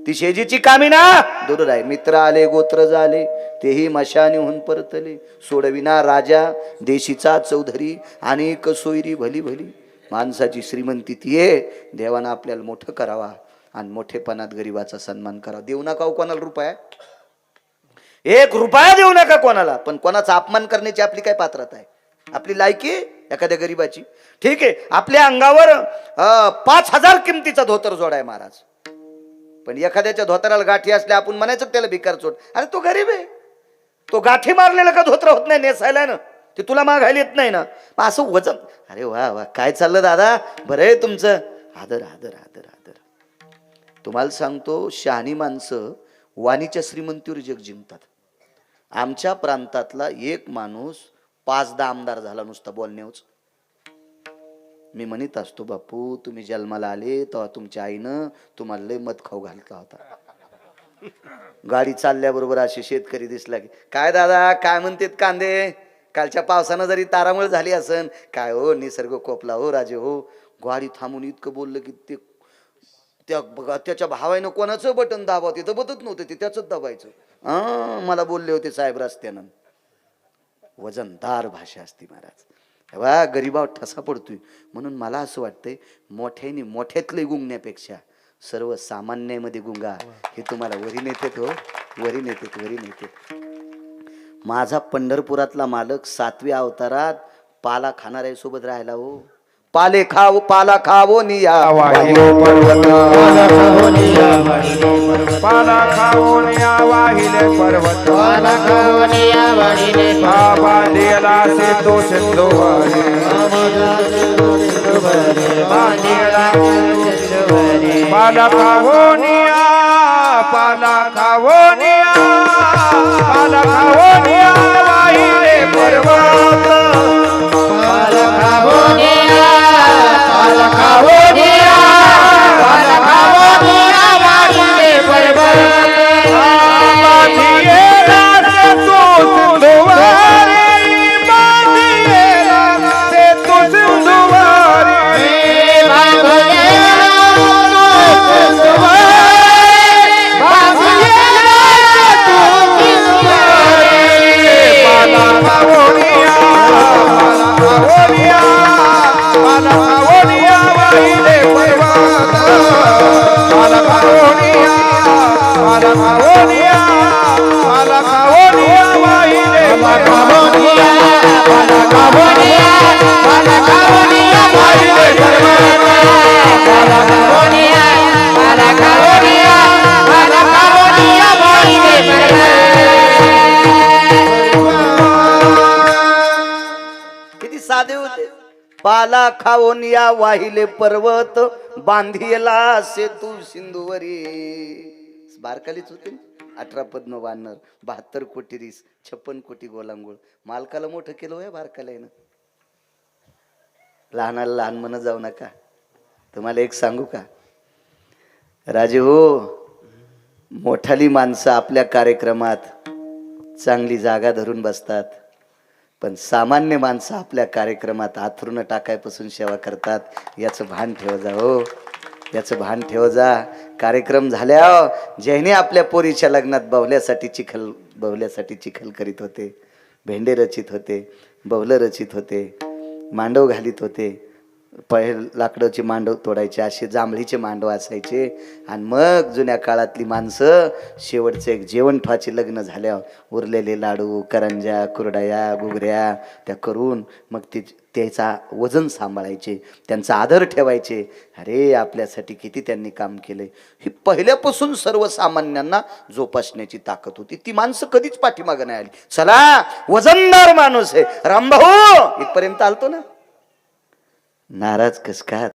[SPEAKER 1] ती शेजीची कामिना दूर राही. मित्र आले गोत्र झाले, तेही मशानीहून परतले, सोडविना राजा देशीचा चौधरी, अनेक सोयरी भली भली. माणसाची श्रीमंती ती आहे, देवानं आपल्याला मोठं करावा आणि मोठेपणात गरीबाचा सन्मान करावा. देऊ नका हो कोणाला रुपया, 1 रुपया देऊ नका कोणाला, पण कोणाचा अपमान करण्याची आपली काय पात्रता आहे, आपली लायकी एखाद्या गरीबाची. ठीक आहे, आपल्या अंगावर 5,000 किमतीचा धोतर जोडाय महाराज, पण एखाद्याच्या धोतराला गाठी असल्या आपण म्हणायचं त्याला भिकार चोट. अरे तो गरीब आहे, तो गाठी मारलेला का धोतर होत नाही नेसायला ना, ते तुला मागायला येत नाही ना, असं वजन. अरे वा वा, काय चाललं दादा, बरं आहे तुमचं. आदर आदर आदर आदर. तुम्हाला सांगतो, शहाणी माणसं वाणीच्या श्रीमंतीवर जग जिंकतात. आमच्या प्रांतातला एक माणूस 5दा आमदार झाला नुसता बोलण्याच. मी म्हणत असतो, बापू तुम्ही जन्माला आले तेव्हा तुमच्या आईनं तुम्हाला लय मत खाऊ घातला होता. गाडी चालल्याबरोबर असे शेतकरी दिसला की, काय दादा काय म्हणतात कांदे, कालच्या पावसानं जरी तारामळ झाली असन, काय हो निसर्ग कोपला हो राजे हो. गाडी थांबून इतकं बोललं की ते त्याच्या भावानं कोणाचं बटन दाबाव, ते दबतच नव्हतं, ते त्याच दाबायचं. मला बोलले होते साहेब रस्त्यानं. वजनदार भाषा असते महाराज. तेव्हा गरीबावर ठसा पडतोय. म्हणून मला असं वाटतंय, मोठ्याने मोठ्यातले गुंगण्यापेक्षा सर्वसामान्यामध्ये गुंगा, हे तुम्हाला वरी नेतेत हो, वरी नेतेत. माझा पंढरपुरातला मालक 7व्या अवतारात पाला खाणाऱ्या सोबत राहायला हो. पाला खावो निया
[SPEAKER 2] वाहिले पर्वत पाला खाऊन या वाहिले पर्वत बांधिला से तो सिंधुवारी पाला खाऊन या पाला खाऊन या पाला खाऊन या वाहिले पर्वत पाला खाऊन या पाला खाऊन या पाला खाऊन या वाहिले पर्वत बांधिला से तो सिंधुवारी बांधिला से तो सिंधुवारी
[SPEAKER 1] किती साधे होते. पाला खाऊन या वाहिले पर्वत बांधिला सेतू सिंधुवरी. बारकालीच होते 18 पद्म वानर 72 कोटी रीस 56 कोटी गोलांगोळ. मालकाला मोठं केलं होय बारकाल्यानं. लहानाला लहान म्हणत जाऊ नका. तुम्हाला एक सांगू का राजे हो, मोठाली माणसं आपल्या कार्यक्रमात चांगली जागा धरून बसतात, पण सामान्य माणसं आपल्या कार्यक्रमात आथरून टाकायपासून सेवा करतात. याचं भान ठेव जा हो, याचं भान ठेव जा. कार्यक्रम झाल्या ज्याने आपल्या पोरीच्या लग्नात बवल्यासाठी चिखल करीत होते, भेंडे रचित होते, बवलं रचित होते, मांडव घालीत होते. लाकडाची मांडव तोडायचे, असे जांभळीचे मांडव असायचे. आणि मग जुन्या काळातली माणसं शेवटचं एक जेवण ठेवायचे लग्न झाल्यावर उरलेले लाडू करंज्या कुरडया गुगऱ्या त्या करून मग त्याचा वजन सांभाळायचे, त्यांचा आदर ठेवायचे. अरे आपल्यासाठी किती त्यांनी काम केले. ही पहिल्यापासून सर्वसामान्यांना जोपासण्याची ताकद होती. ती माणसं कधीच पाठीमागं नाही आली. चला वजनदार माणूस आहे रामभाऊ इथपर्यंत आलतो ना. नाराज कस काय